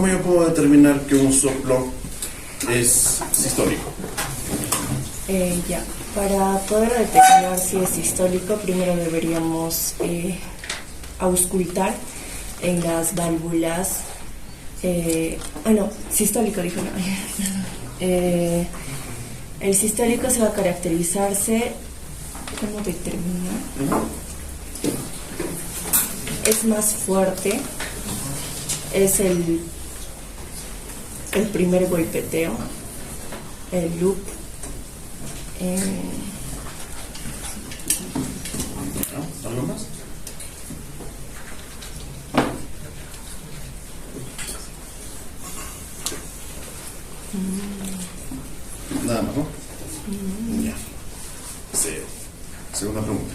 ¿cómo yo puedo determinar que un soplo es sistólico? Ya, para poder determinar si es sistólico, primero deberíamos auscultar en las válvulas. Sistólico dijo, no. El sistólico se va a caracterizarse. ¿Cómo determinar? Es más fuerte, es el primer golpeteo, el loop. ¿Algo más? Nada más, ¿no? Ya. Cero. Segunda pregunta.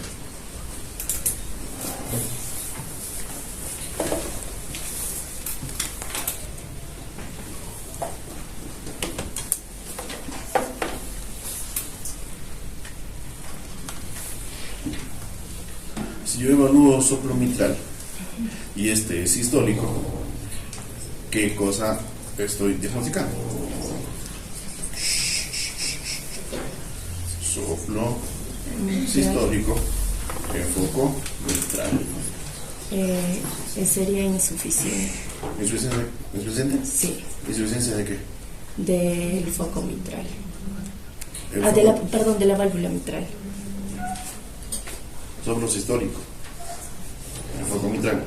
Si yo evalúo soplo mitral y este es sistólico, ¿qué cosa estoy diagnosticando? Soplo sistólico, enfoco mitral. Sería insuficiente. ¿Insuficiente? Sí. ¿Insuficiencia de qué? Del foco mitral. El De la válvula mitral. Soplo sistólico, enfoco mitral.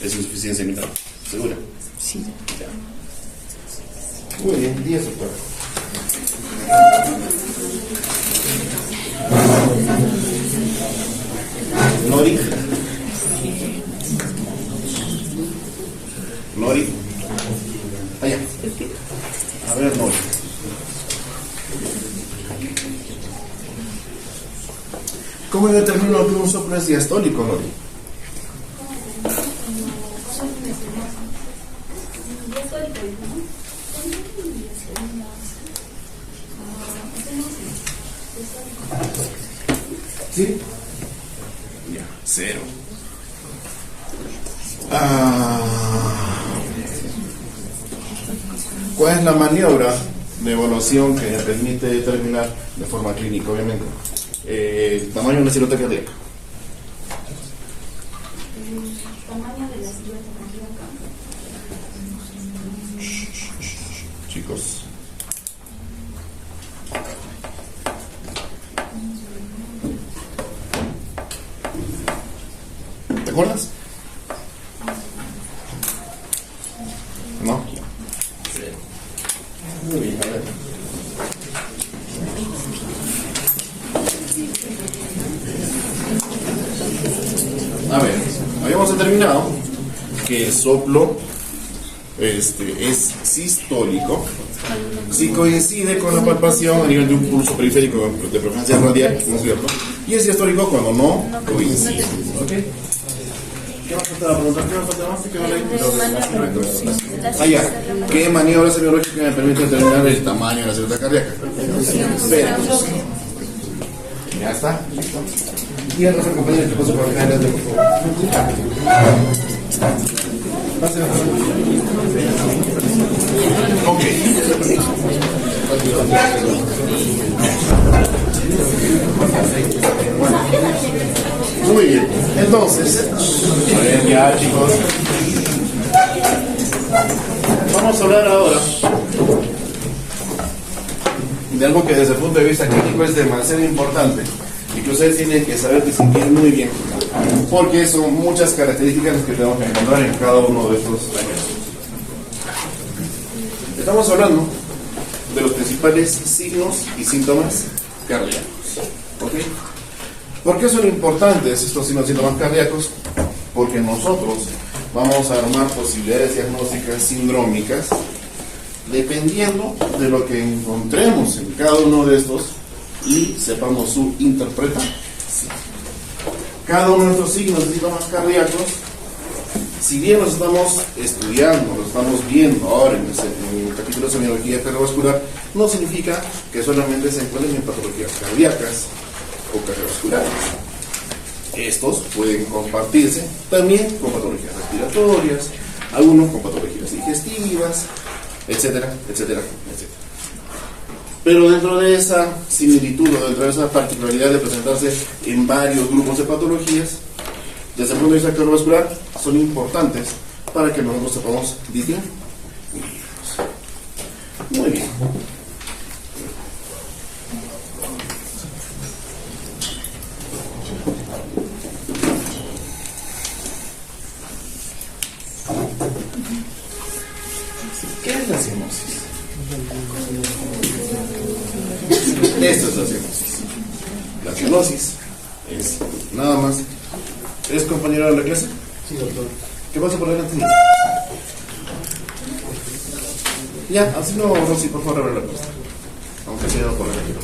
Es insuficiencia mitral. ¿Segura? Sí. Ya. Muy bien, 10 o 4. Nori. Nori. Allá. A ver, Nori. ¿Cómo determino que un soplo es diastólico, Nori? ¿Sí? Ya, 0. ¿Cuál es la maniobra de evaluación que me permite determinar de forma clínica, obviamente, el tamaño de una silueta cardíaca? El tamaño de la silueta cardíaca. Chicos. ¿Te acuerdas? ¿No? Muy bien, a ver. A ver, habíamos determinado que el soplo es sistólico si coincide con la palpación a nivel de un pulso periférico de preferencia radial, ¿no es cierto? Y es diastólico cuando no coincide. ¿Ok? ¿Qué más faltaba preguntar? ¿Qué más faltaba? ¿Qué maniobra semiológica me permite determinar el tamaño de la silueta cardíaca? Espera. Ya está, listo. Y el resto compañero que pasó por acá adelante, por favor. Ok. Muy bien. Entonces, a ver ya, chicos. Vamos a hablar ahora de algo que desde el punto de vista clínico es demasiado importante y que ustedes tienen que saber distinguir muy bien, porque son muchas características que tenemos que encontrar en cada uno de estos ejemplos. Estamos hablando de los principales signos y síntomas cardíacos. ¿Ok? ¿Por qué son importantes estos signos y síntomas cardíacos? Porque nosotros vamos a armar posibilidades diagnósticas sindrómicas dependiendo de lo que encontremos en cada uno de estos y sepamos su interpretación. Cada uno de estos signos y síntomas cardíacos, si bien los estamos estudiando, los estamos viendo ahora en el capítulo de semiología cardiovascular, no significa que solamente se encuentren en patologías cardíacas o cardiovasculares. Estos pueden compartirse también con patologías respiratorias, algunos con patologías digestivas, etcétera, etcétera, etcétera. Pero dentro de esa similitud o dentro de esa particularidad de presentarse en varios grupos de patologías, desde el punto de vista cardiovascular, son importantes para que nosotros sepamos distinguir. Muy bien. ¿Qué es la cianosis? Esto es la cianosis. La cianosis es nada más. ¿Eres compañero de la clase? Sí, doctor. ¿Qué pasa por delante? Ya, así no, Rosy, por favor, abre la puerta. Aunque sea por delante.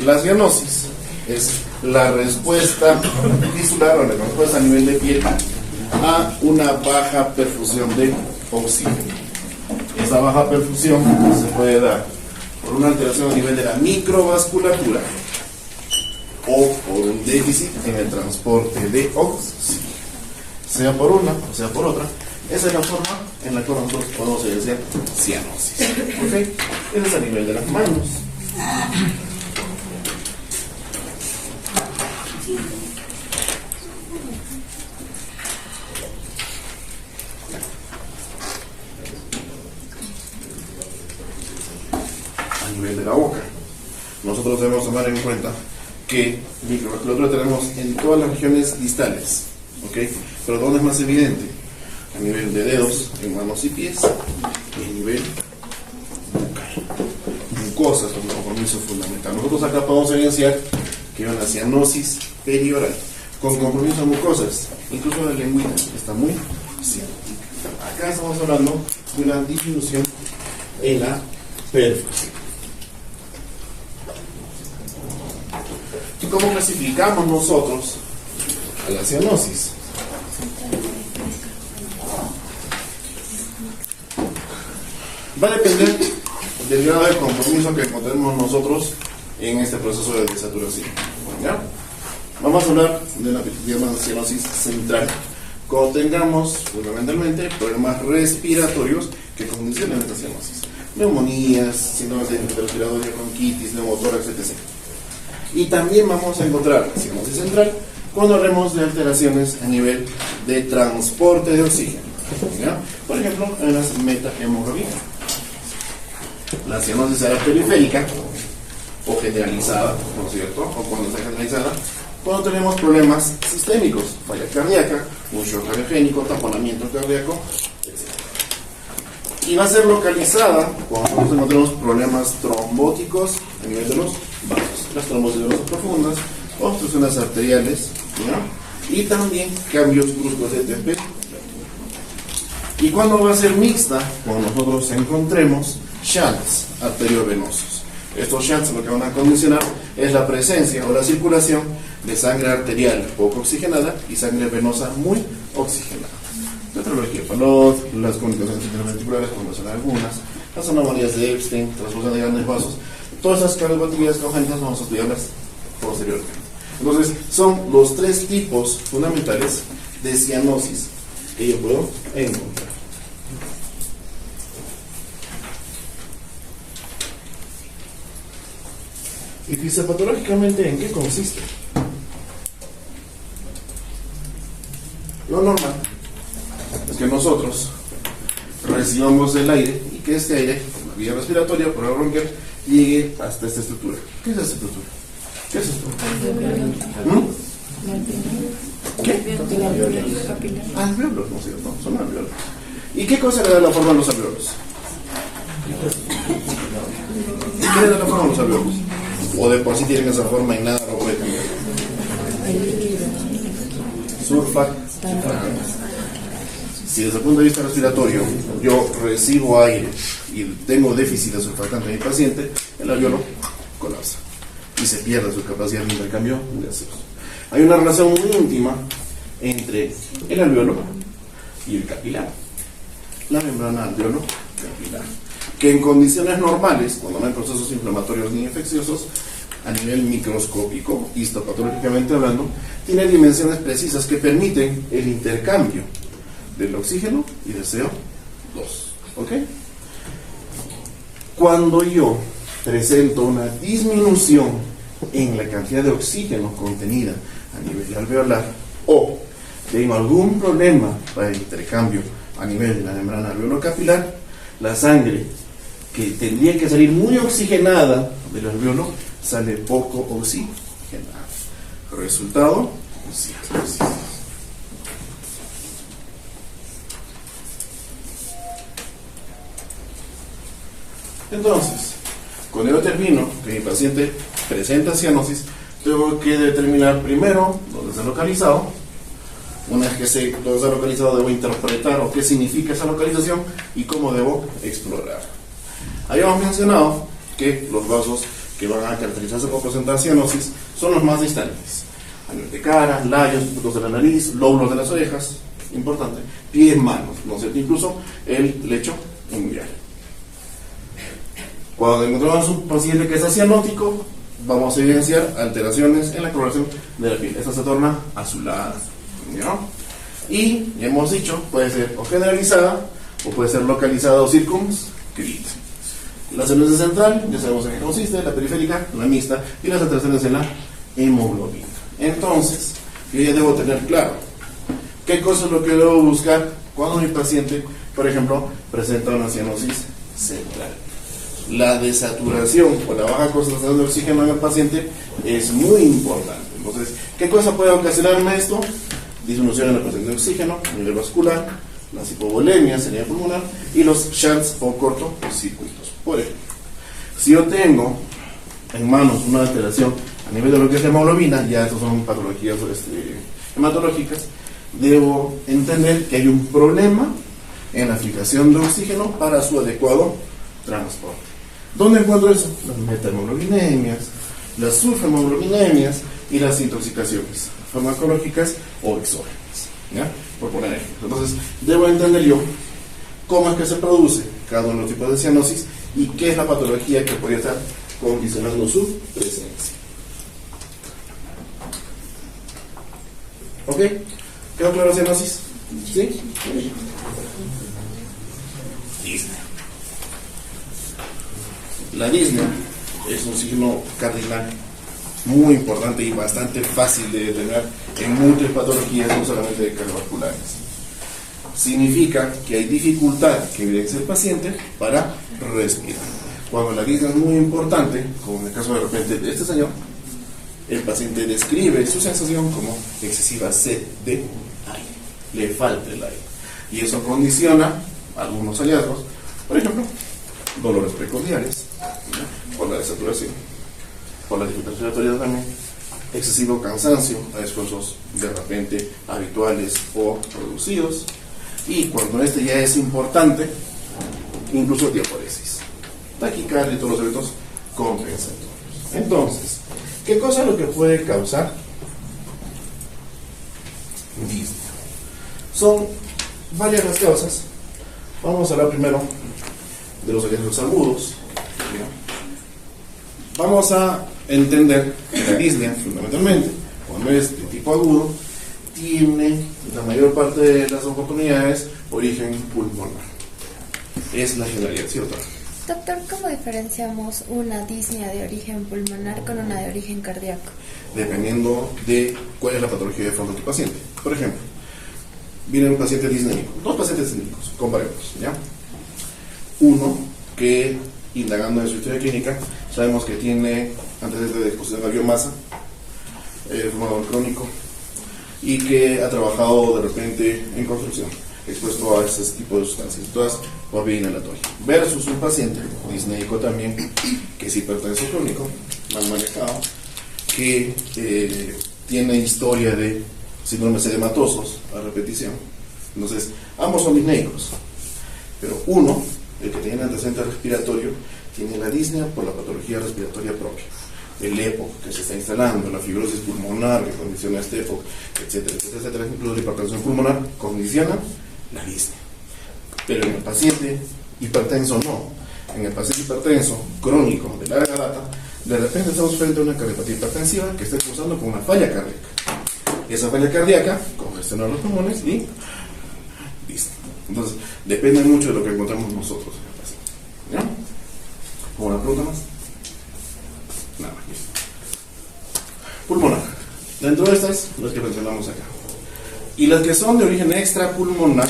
La cianosis es la respuesta tisular o la respuesta a nivel de piel a una baja perfusión de oxígeno. Esa baja perfusión se puede dar por una alteración a nivel de la microvasculatura o por un déficit en el transporte de oxígeno, sea por una o sea por otra. Esa es la forma en la que nosotros podemos evidenciar cianosis. ¿Ok? Eso es a nivel de las manos. A nivel de la boca, nosotros debemos tomar en cuenta que microvasculatura tenemos en todas las regiones distales, ¿ok? Pero ¿dónde es más evidente? A nivel de dedos, en manos y pies, y a nivel bucal. Mucosas es un compromiso fundamental. Nosotros acá podemos evidenciar que hay una cianosis perioral con compromiso de mucosas, incluso la lengüita está muy cianótica. Acá estamos hablando de una disminución en la perfusión. ¿Y cómo clasificamos nosotros a la cianosis? Va a depender del grado de compromiso que encontremos nosotros en este proceso de desaturación. ¿Ya? Vamos a hablar de la cianosis central. Cuando tengamos fundamentalmente problemas respiratorios que condicionan esta cianosis, neumonías, síntomas de respiratoria, bronquitis, neumotórax, etc. Y también vamos a encontrar la cianosis central cuando hablemos de alteraciones a nivel de transporte de oxígeno. ¿Ya? Por ejemplo, en las metahemoglobinas. La cianosis será periférica o generalizada, ¿no es cierto? O cuando está generalizada, cuando tenemos problemas sistémicos, falla cardíaca, un shock cardiogénico, taponamiento cardíaco, etc. Y va a ser localizada cuando nosotros encontremos problemas trombóticos a nivel de los vasos, las trombosis venosas profundas, obstrucciones arteriales, ¿ya? Y también cambios bruscos de temperatura. ¿Y cuándo va a ser mixta? Cuando nosotros encontremos shunts arteriovenosos. Estos shunts lo que van a condicionar es la presencia o la circulación de sangre arterial poco oxigenada y sangre venosa muy oxigenada. Tetralogía de Fallot, las comunicaciones interventriculares, como son algunas, las anomalías de Epstein, transfusión de grandes vasos, todas esas cardiopatologías congénitas vamos a estudiarlas posteriormente. Entonces, son los tres tipos fundamentales de cianosis que yo puedo encontrar. Y fisiopatológicamente, ¿en qué consiste? Lo normal es que nosotros recibamos el aire y que este aire, por la vía respiratoria, por el bronquial, llegue hasta esta estructura. ¿Qué es esta estructura? ¿Qué es esto? ¿Qué? Alveolos, ¿no es cierto? Son alveolos. ¿Y qué cosa le da la forma a los alveolos? ¿Qué le da la forma a los alveolos? O de por sí tienen esa forma y nada lo puede cambiar. Surfactante. Si desde el punto de vista respiratorio yo recibo aire y tengo déficit de surfactante en mi paciente, el alveolo colapsa y se pierde su capacidad de intercambio de gaseosos. Hay una relación muy íntima entre el alveolo y el capilar, la membrana alveolo capilar, que en condiciones normales, cuando no hay procesos inflamatorios ni infecciosos, a nivel microscópico, histopatológicamente hablando, tiene dimensiones precisas que permiten el intercambio del oxígeno y del CO2. ¿Ok? Cuando yo presento una disminución en la cantidad de oxígeno contenida a nivel alveolar o tengo algún problema para el intercambio a nivel de la membrana alveolo-capilar, la sangre que tendría que salir muy oxigenada del alveolo sale poco oxigenada. Resultado, cianosis. Entonces, cuando yo determino que mi paciente presenta cianosis, tengo que determinar primero dónde está localizado. Una vez que sé dónde está localizado, debo interpretar o qué significa esa localización y cómo debo explorar. Habíamos mencionado que los vasos que van a caracterizarse por presentar cianosis son los más distantes. A nivel de cara, labios, puntos de la nariz, lóbulos de las orejas, importante, pies, manos, ¿no es cierto? Incluso el lecho unguial. Cuando encontramos un paciente que está cianótico, vamos a evidenciar alteraciones en la coloración de la piel. Esta se torna azulada, ¿no? Y ya hemos dicho, puede ser o generalizada o puede ser localizada o circunscrita. La celulosa central, ya sabemos en qué consiste, la periférica, la mixta y las alteraciones en la hemoglobina. Entonces, yo ya debo tener claro qué cosa es lo que debo buscar cuando mi paciente, por ejemplo, presenta una cianosis central. La desaturación o la baja concentración de oxígeno en el paciente es muy importante. Entonces, ¿qué cosa puede ocasionarme esto? Disminución en la presencia de oxígeno a nivel vascular, las hipovolemias a nivel pulmonar y los shunts o cortocircuitos. Por ejemplo, si yo tengo en manos una alteración a nivel de lo que es la hemoglobina, ya estas son patologías hematológicas, debo entender que hay un problema en la fijación de oxígeno para su adecuado transporte. ¿Dónde encuentro eso? Las metahemoglobinemias, las sulfahemoglobinemias y las intoxicaciones farmacológicas o exógenas, ¿ya? Por poner ejemplo. Entonces, debo entender yo cómo es que se produce cada uno de los tipos de cianosis y qué es la patología que podría estar condicionando su presencia. ¿Ok? ¿Quedó claro la cianosis? ¿Sí? Disnea. La disnea es un signo cardinal muy importante y bastante fácil de determinar en múltiples patologías, no solamente cardiovasculares. Significa que hay dificultad que evidencia el paciente para respirar. Cuando la disnea es muy importante, como en el caso de repente de este señor, el paciente describe su sensación como excesiva sed de aire, le falta el aire, y eso condiciona algunos hallazgos, por ejemplo, dolores precordiales, por la desaturación, por la dificultad respiratoria también, excesivo cansancio a esfuerzos de repente habituales o producidos, y cuando este ya es importante, incluso diaforesis, taquicardia y todos los eventos compensatorios. Entonces, ¿qué cosa es lo que puede causar disnea? Son varias las causas. Vamos a hablar primero de los hallazgos agudos. Vamos a entender que la disnea, fundamentalmente, cuando es de tipo agudo, tiene la mayor parte de las oportunidades origen pulmonar. Es la generalidad, ¿cierto? Doctor, ¿cómo diferenciamos una disnea de origen pulmonar con una de origen cardíaco? Dependiendo de cuál es la patología de fondo de tu paciente. Por ejemplo, viene un paciente disnéico, dos pacientes disnéicos, comparemos, ¿ya? Uno que, indagando en su historia clínica, sabemos que tiene antecedentes de exposición a biomasa, fumador crónico, y que ha trabajado de repente en construcción, expuesto a ese tipo de sustancias, todas por vía inhalatoria, versus un paciente disnéico también, que es hipertenso crónico, mal manejado, que tiene historia de síndromes edematosos a repetición. Entonces, ambos son disnéicos, pero uno, el que tiene antecedente respiratorio, tiene la disnea por la patología respiratoria propia, el EPOC que se está instalando, la fibrosis pulmonar que condiciona este EPOC, etcétera, etcétera, etcétera. Incluso la hipertensión pulmonar condiciona la disnea. Pero en el paciente hipertenso no. En el paciente hipertenso crónico de larga data, de repente estamos frente a una cardiopatía hipertensiva que está cursando con una falla cardíaca. Esa falla cardíaca congestiona los pulmones y Entonces, depende mucho de lo que encontremos nosotros en el paciente. ¿Ya? ¿Alguna pregunta más? Nada más. Pulmonar. Dentro de estas, las que mencionamos acá. Y las que son de origen extrapulmonar,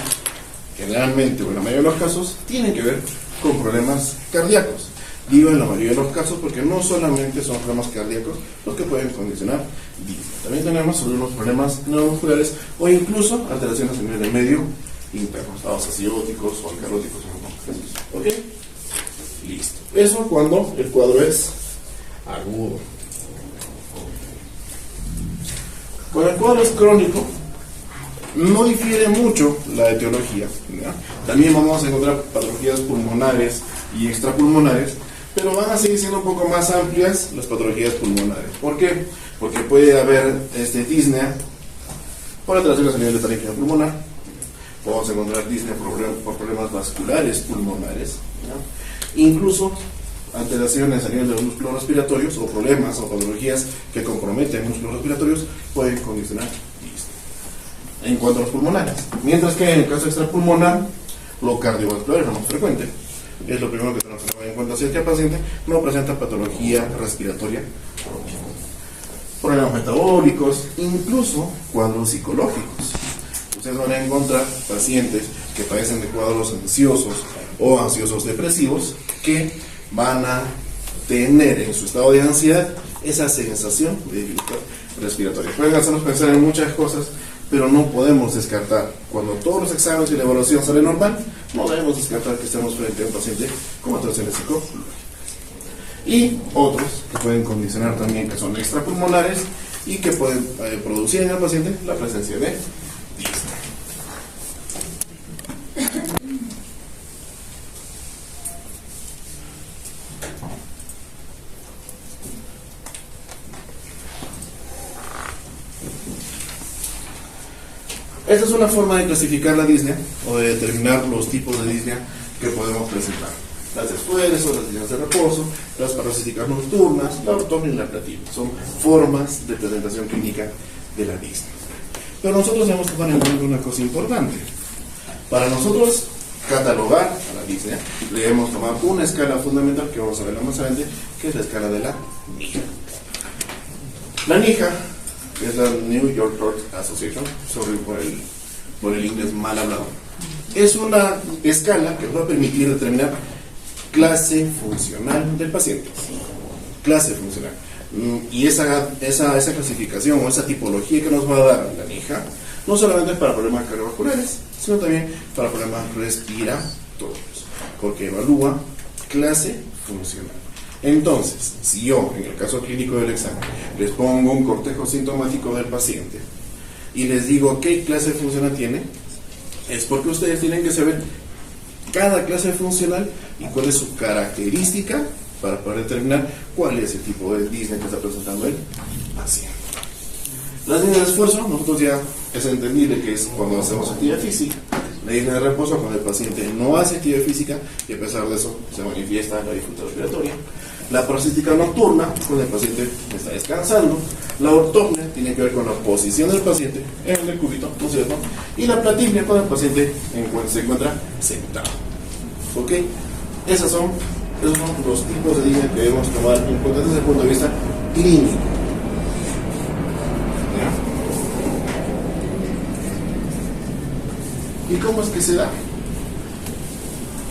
generalmente, o en la mayoría de los casos, tienen que ver con problemas cardíacos. Digo en la mayoría de los casos porque no solamente son problemas cardíacos los que pueden condicionar disnea. También tenemos algunos problemas neuromusculares o incluso alteraciones a nivel del medio interno, estados acióticos o alcalóticos en algunos casos. ¿Ok? Listo. Eso cuando el cuadro es agudo. Cuando el cuadro es crónico, no difiere mucho la etiología, ¿ya? También vamos a encontrar patologías pulmonares y extrapulmonares, pero van a seguir siendo un poco más amplias las patologías pulmonares. ¿Por qué? Porque puede haber disnea por alteraciones a nivel de taquicardia pulmonar, podemos encontrar disnea por problemas vasculares pulmonares, ¿ya? Incluso alteraciones a nivel de los músculos respiratorios o problemas o patologías que comprometen músculos respiratorios pueden condicionar disnea. En cuanto a los pulmonares, mientras que en el caso extrapulmonar, lo cardiovascular es lo más frecuente. Es lo primero que tenemos que tener en cuenta si el paciente no presenta patología respiratoria crónica. Problemas metabólicos, incluso cuadros psicológicos. Ustedes van a encontrar pacientes que padecen de cuadros ansiosos o ansiosos depresivos que van a tener en su estado de ansiedad esa sensación de dificultad respiratoria. Pueden hacernos pensar en muchas cosas, pero no podemos descartar. Cuando todos los exámenes y la evaluación salen normal, no debemos descartar que estemos frente a un paciente con alteraciones psicológicas. Y otros que pueden condicionar también, que son extrapulmonares y que pueden producir en el paciente la presencia de disnea. Esta es una forma de clasificar la disnea o de determinar los tipos de disnea que podemos presentar. Las de esfuerzo, las disneas de reposo, las parasíticas nocturnas, la ortopnia y la platina. Son formas de presentación clínica de la disnea. Pero nosotros tenemos que poner en cuenta una cosa importante. Para nosotros catalogar a la disnea, debemos tomar una escala fundamental que vamos a ver más adelante, que es la escala de la NIHA. La NIHA es la New York Heart Association, sorry por el inglés mal hablado. Es una escala que nos va a permitir determinar clase funcional del paciente. Clase funcional. Y esa clasificación o esa tipología que nos va a dar la NIHA, no solamente es para problemas cardiovasculares, sino también para problemas respiratorios, porque evalúa clase funcional. Entonces, si yo, en el caso clínico del examen, les pongo un cortejo sintomático del paciente y les digo qué clase funcional tiene, es porque ustedes tienen que saber cada clase funcional y cuál es su característica para poder determinar cuál es el tipo de disnea que está presentando el paciente. La disnea de esfuerzo, nosotros ya es entendible que es cuando hacemos actividad física. La disnea de reposo, cuando el paciente no hace actividad física y a pesar de eso se manifiesta la dificultad respiratoria. La parasítica nocturna, cuando el paciente está descansando. La ortopnia tiene que ver con la posición del paciente en el decúbito, ¿no es cierto? Y la platimia, cuando el paciente se encuentra sentado. ¿Ok? Esos son los tipos de disnea que debemos tomar en cuenta desde el punto de vista clínico. ¿Y cómo es que se da?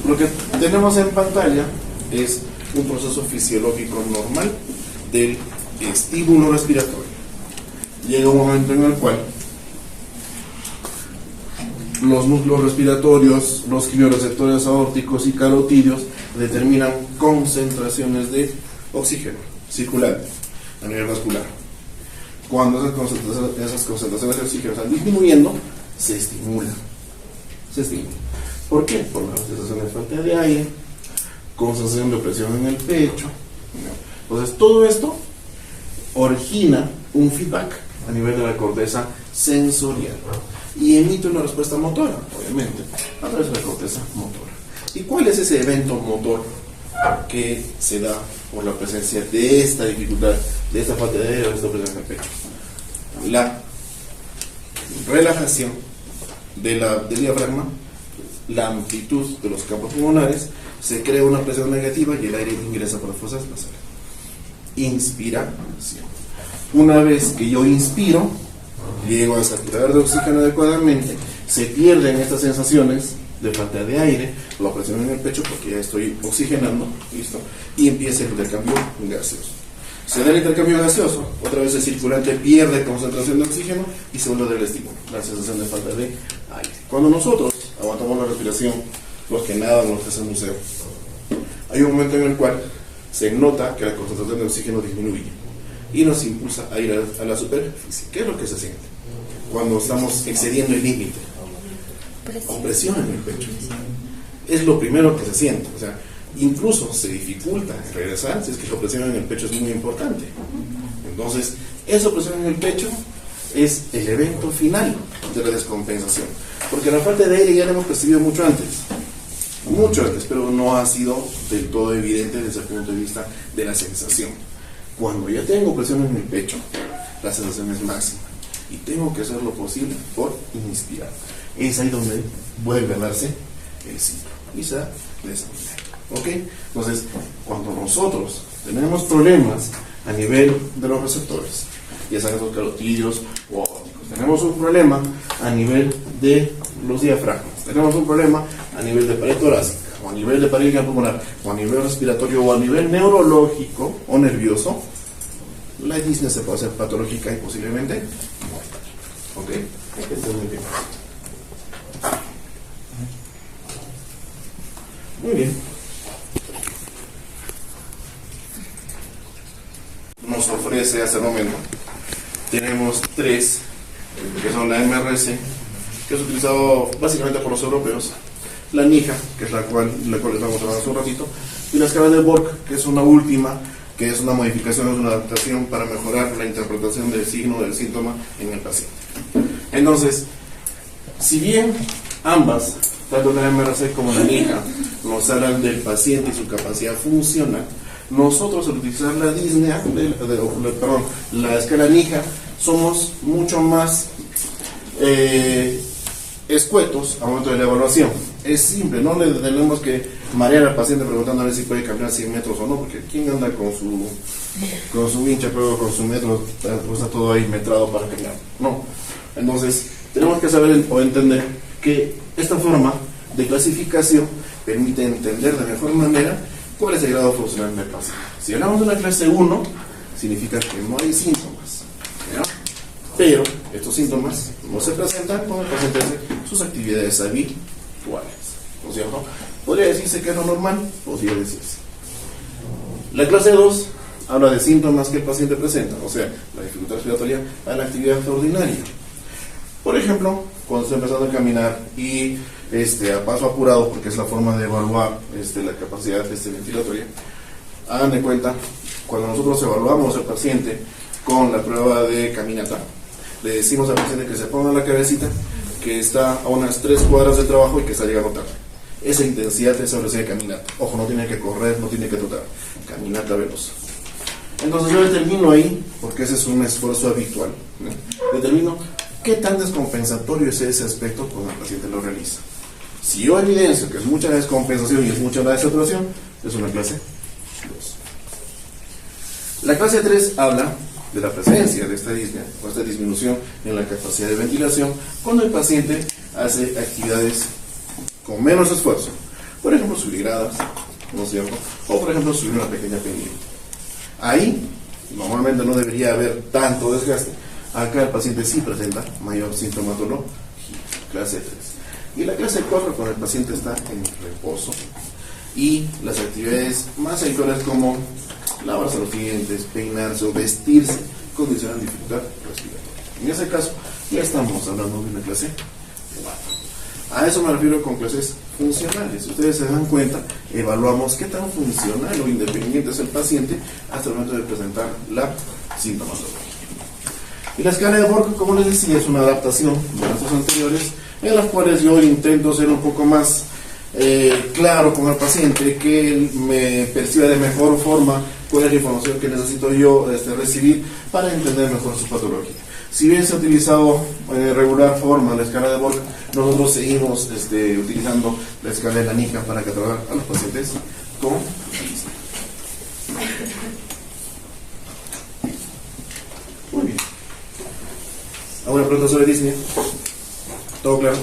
Lo que tenemos en pantalla es un proceso fisiológico normal del estímulo respiratorio. Llega un momento en el cual los músculos respiratorios, los quimioreceptores aórticos y carotídeos determinan concentraciones de oxígeno circulante a nivel vascular. Cuando esas concentraciones de oxígeno están disminuyendo, se estimula. ¿Por qué? Por la sensación de falta de aire, con sensación de opresión en el pecho. Entonces, todo esto origina un feedback a nivel de la corteza sensorial y emite una respuesta motora, obviamente, a través de la corteza motora. ¿Y cuál es ese evento motor que se da por la presencia de esta dificultad, de esta falta de aire o de esta opresión en el pecho? La relajación del diafragma la amplitud de los campos pulmonares, se crea una presión negativa y el aire ingresa por las fosas nasales. Inspiración. Una vez que yo inspiro, llego a saturar de oxígeno adecuadamente, se pierden estas sensaciones de falta de aire, la presión en el pecho porque ya estoy oxigenando, listo, y empieza el intercambio gaseoso. Se da el intercambio gaseoso, otra vez el circulante pierde concentración de oxígeno y se vuelve a dar el estímulo, la sensación de falta de aire. Cuando nosotros aguantamos la respiración, los que nadan, los que hacen buceo, hay un momento en el cual se nota que la concentración de oxígeno disminuye y nos impulsa a ir a la superficie. ¿Qué es lo que se siente cuando estamos excediendo el límite? Presión en el pecho. Es lo primero que se siente. O sea, incluso se dificulta regresar si es que la presión en el pecho es muy importante. Entonces, esa presión en el pecho es el evento final de la descompensación. Porque la falta de aire ya la hemos percibido mucho antes, pero no ha sido del todo evidente desde el punto de vista de la sensación. Cuando ya tengo presión en el pecho, la sensación es máxima y tengo que hacer lo posible por inspirar. Es ahí donde vuelve a darse el ciclo y se da de esa manera. ¿Ok? Entonces, cuando nosotros tenemos problemas a nivel de los receptores, ya sean los carotídeos o ópticos, tenemos un problema a nivel de los diafragmas, tenemos un problema a nivel de pared torácica, o a nivel de pared pulmonar, o a nivel respiratorio, o a nivel neurológico o nervioso, la disnea se puede hacer patológica y posiblemente mortal. ¿Ok? Hay que entender bien. Muy bien. Nos ofrece hasta el momento. Tenemos tres, que son la MRC, que es utilizado básicamente por los europeos, la NIJA, que es la cual les vamos a hablar hace un ratito, y la escala de Borg, que es una última, que es una modificación, es una adaptación para mejorar la interpretación del signo del síntoma en el paciente. Entonces, si bien ambas, tanto la MRC como la NIJA, nos hablan del paciente y su capacidad funcional, nosotros al utilizar la disnea, la escala NIJA, somos mucho más escuetos al momento de la evaluación. Es simple, no le tenemos que marear al paciente preguntándole si puede caminar 100 metros o no, porque ¿quién anda con su hincha, pero con su metro, pues está todo ahí metrado para caminar? No. Entonces, tenemos que saber o entender que esta forma de clasificación permite entender de mejor manera cuál es el grado funcional del paciente. Si hablamos de una clase 1, significa que no hay síntomas, ¿ya? Pero estos síntomas no se presentan cuando el paciente hace sus actividades habituales, ¿no es cierto? ¿Podría decirse que es lo normal? Podría decirse. La clase 2 habla de síntomas que el paciente presenta, o sea, la dificultad respiratoria a la actividad ordinaria. Por ejemplo, cuando está empezando a caminar y a paso apurado, porque es la forma de evaluar la capacidad ventilatoria, hagan de cuenta, cuando nosotros evaluamos al paciente con la prueba de caminata, le decimos al paciente que se ponga la cabecita, que está a unas 3 cuadras del trabajo y que está llegando tarde. Esa intensidad, esa velocidad de caminata. Ojo, no tiene que correr, no tiene que trotar. Caminata veloz. Entonces yo determino ahí, porque ese es un esfuerzo habitual, ¿no? Determino qué tan descompensatorio es ese aspecto cuando el paciente lo realiza. Si yo evidencio que es mucha descompensación y es mucha la desaturación, es una clase 2. La clase 3 habla de la presencia de esta disnea o esta disminución en la capacidad de ventilación cuando el paciente hace actividades con menos esfuerzo. Por ejemplo, subir gradas, ¿no es cierto? O por ejemplo, subir una pequeña pendiente. Ahí normalmente no debería haber tanto desgaste. Acá el paciente sí presenta mayor sintomatología, clase 3. Y la clase 4, cuando el paciente está en reposo y las actividades más habituales como lavarse los dientes, peinarse o vestirse condicionan dificultad respiratoria. En ese caso, ya estamos hablando de una clase 4. A eso me refiero con clases funcionales. Si ustedes se dan cuenta, evaluamos qué tan funcional o independiente es el paciente hasta el momento de presentar la sintomatología. Y la escala de Borg, como les decía, es una adaptación de las dos anteriores, en las cuales yo intento ser un poco más claro con el paciente, que él me perciba de mejor forma cuál es la información que necesito yo recibir para entender mejor su patología. Si bien se ha utilizado en regular forma la escala de Volk, nosotros seguimos utilizando la escala de Lanica para catalogar a los pacientes con disnea. Muy bien. ¿Alguna pregunta sobre disnea? ¿Todo claro?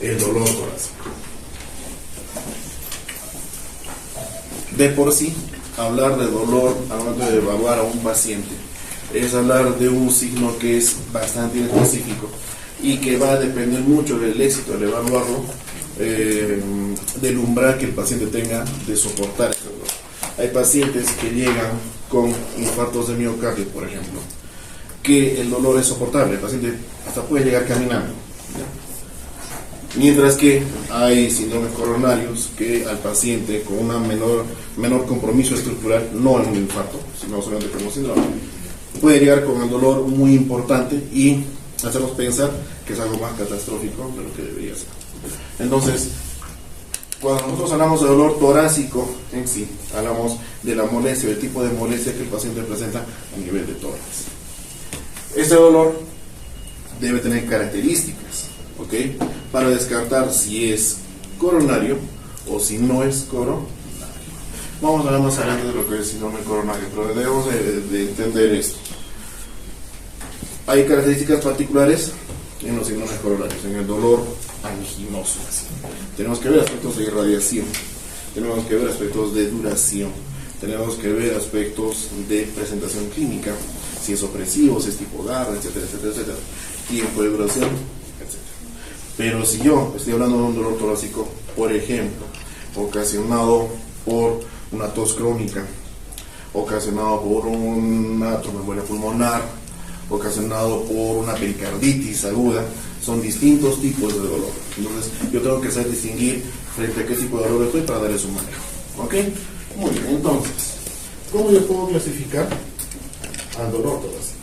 El dolor torácico. De por sí, hablar de dolor al momento de evaluar a un paciente es hablar de un signo que es bastante específico y que va a depender mucho del éxito al evaluarlo, del umbral que el paciente tenga de soportar ese dolor. Hay pacientes que llegan con infartos de miocardio, por ejemplo, que el dolor es soportable, el paciente hasta puede llegar caminando, ¿ya? Mientras que hay síndromes coronarios que al paciente con una menor compromiso estructural, no en un infarto, sino solamente como síndrome, puede llegar con el dolor muy importante y hacernos pensar que es algo más catastrófico de lo que debería ser. Entonces, cuando nosotros hablamos de dolor torácico en sí, hablamos de la molestia, del tipo de molestia que el paciente presenta a nivel de tórax. Este dolor debe tener características, ¿ok?, para descartar si es coronario o si no es coronario. Vamos a hablar más adelante de lo que es síndrome coronario, pero debemos de entender esto. Hay características particulares en los síndromes coronarios, en el dolor anginoso. Así. Tenemos que ver aspectos de irradiación, tenemos que ver aspectos de duración, tenemos que ver aspectos de presentación clínica, si es opresivo, si es tipo garra, etcétera, etcétera, etcétera, tiempo de duración, etcétera. Pero si yo estoy hablando de un dolor torácico, por ejemplo, ocasionado por una tos crónica, ocasionado por una tromboembolia pulmonar, ocasionado por una pericarditis aguda, son distintos tipos de dolor. Entonces, yo tengo que saber distinguir frente a qué tipo de dolor estoy para darle su manejo. ¿Ok? Muy bien, entonces, ¿cómo yo puedo clasificar al dolor torácico?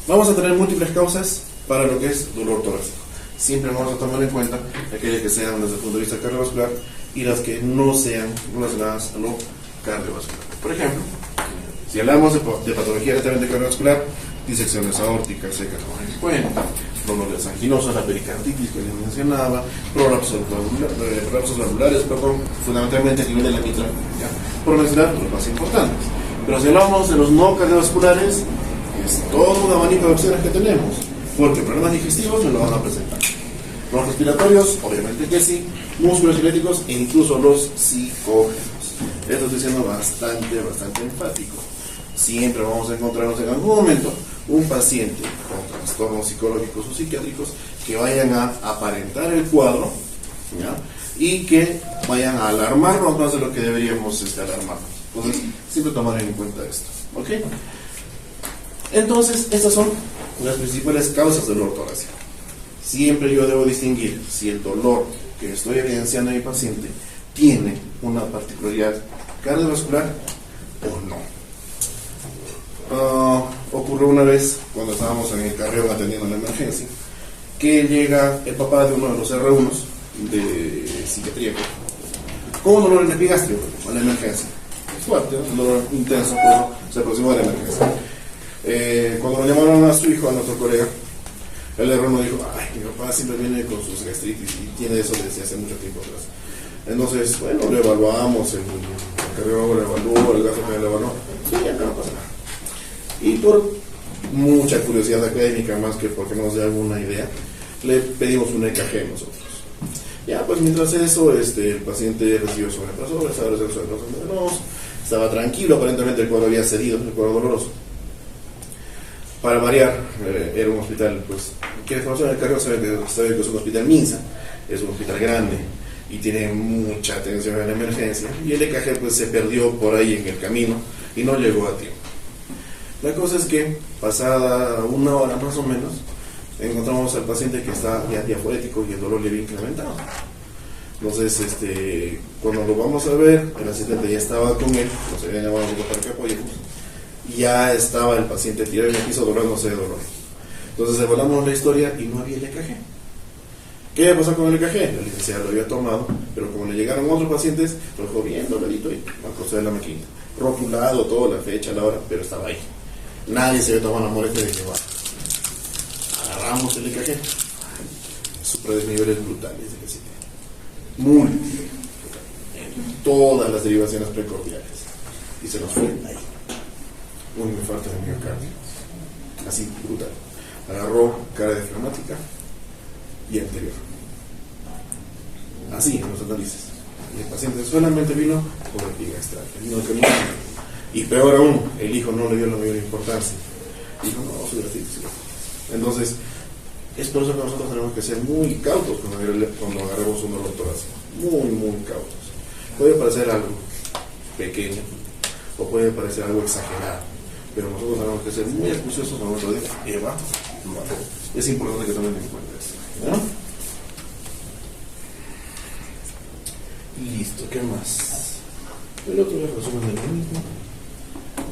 Vamos a tener múltiples causas para lo que es dolor torácico. Siempre vamos a tomar en cuenta aquellas que sean desde el punto de vista cardiovascular y las que no sean relacionadas a lo cardiovascular. Por ejemplo, si hablamos de patología netamente cardiovascular, disecciones aórticas secas como en cuenta, dolores anginosos, la pericarditis que les mencionaba, prolapsos valvulares, fundamentalmente a nivel de la mitral, ¿ya?, por mencionar los más importantes. Pero si hablamos de los no cardiovasculares, es todo un abanico de opciones que tenemos, porque problemas digestivos nos lo van a presentar. Los respiratorios, obviamente que sí, musculoesqueléticos e incluso los psicógenos. Esto estoy siendo bastante enfático. Siempre vamos a encontrarnos en algún momento un paciente con trastornos psicológicos o psiquiátricos que vayan a aparentar el cuadro, ¿ya?, y que vayan a alarmarnos más de lo que deberíamos alarmarnos. Entonces, siempre tomar en cuenta esto. ¿Ok? Entonces, estas son las principales causas del dolor torácico. Siempre yo debo distinguir si el dolor que estoy evidenciando en mi paciente tiene una particularidad cardiovascular o no. Ocurrió una vez, cuando estábamos en el Carrión atendiendo la emergencia, que llega el papá de uno de los R1 de psiquiatría con un dolor en epigastrio a la emergencia. Fuerte, un dolor intenso, pero se aproximó a la emergencia. Cuando le llamaron a su hijo, a nuestro colega, el R1 dijo: ay, mi papá siempre viene con sus gastritis y tiene eso desde hace mucho tiempo atrás. Entonces, bueno, lo evaluamos, el cardiólogo lo evaluó, el gastro lo evaluó, sí, ya no pasa nada. Y por mucha curiosidad académica, más que porque nos dé alguna idea, le pedimos un EKG nosotros. Ya, pues mientras eso, el paciente recibió su omeprazol, estaba recibiendo su omeprazol, estaba tranquilo, aparentemente el cuadro había cedido, el cuadro doloroso. Para variar, era un hospital, pues, quienes conocen el Carrión saben que es un hospital MINSA, es un hospital grande y tiene mucha atención en la emergencia, y el EKG pues se perdió por ahí en el camino y no llegó a tiempo. La cosa es que, pasada una hora más o menos, encontramos al paciente que está ya diafórico y el dolor le había incrementado. Entonces, cuando lo vamos a ver, el asistente ya estaba con él, nos había llamado para que apoyemos, ya estaba el paciente tirado en el piso dorándose de dolor. Entonces evaluamos la historia y no había EKG. ¿Qué había pasado con el EKG? La licenciada lo había tomado, pero como le llegaron otros pacientes, lo dejó bien dobladito ahí, al costado de la máquina. Rotulado, toda la fecha, la hora, pero estaba ahí. Nadie se había tomado la molestia de llevar. Agarramos el EKG. Supradesniveles brutales de que sí. Múltiples. En todas las derivaciones precordiales. Y se nos fue ahí. Un infarto de miocardio. Así, brutal. Agarró cara diafragmática y anterior. Así en los análisis. Y el paciente solamente vino por vejiga extraña. Vino de camino. Y peor aún, el hijo no le dio la mayor importancia. Dijo, no, soy gastritis. Entonces, es por eso que nosotros tenemos que ser muy cautos cuando agarremos un dolor torácico. Muy, muy cautos. Puede parecer algo pequeño o puede parecer algo exagerado, pero nosotros tenemos que ser muy acuciosos al momento de evaluar. Es importante que tomen en cuenta eso, ¿no? Listo, ¿qué más? El otro es resumen de lo mismo.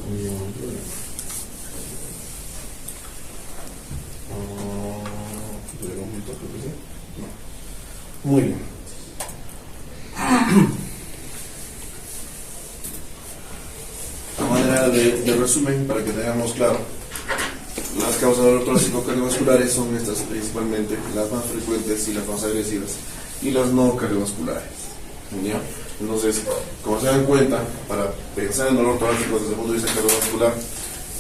Ningún problema. No. Muy bien. A manera de resumen, para que tengamos claro, las causas de dolor torácico cardiovasculares son estas principalmente, las más frecuentes y las más agresivas, y las no cardiovasculares. ¿Ya? Entonces, como se dan cuenta, para pensar en dolor torácico desde el punto de vista cardiovascular,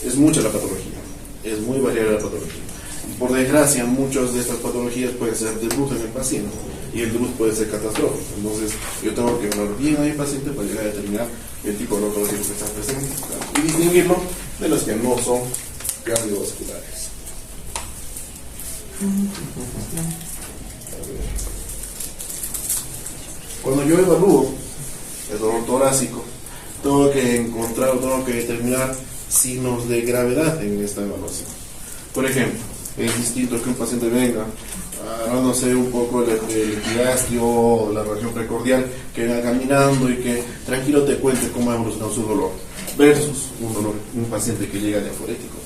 es mucha la patología, es muy variada la patología. Y por desgracia, muchas de estas patologías pueden ser debut en el paciente, y el debut puede ser catastrófico. Entonces, yo tengo que hablar bien a mi paciente para llegar a determinar el tipo de dolor torácico que está presente y distinguirlo de los que no son cardiovasculares. Cuando yo evalúo el dolor torácico, tengo que encontrar o tengo que determinar signos de gravedad en esta evaluación. Por ejemplo, es distinto que un paciente venga agarrándose un poco el epigastrio o la región precordial, que venga caminando y que tranquilo te cuente cómo ha evolucionado su dolor, versus un paciente que llega diaforético,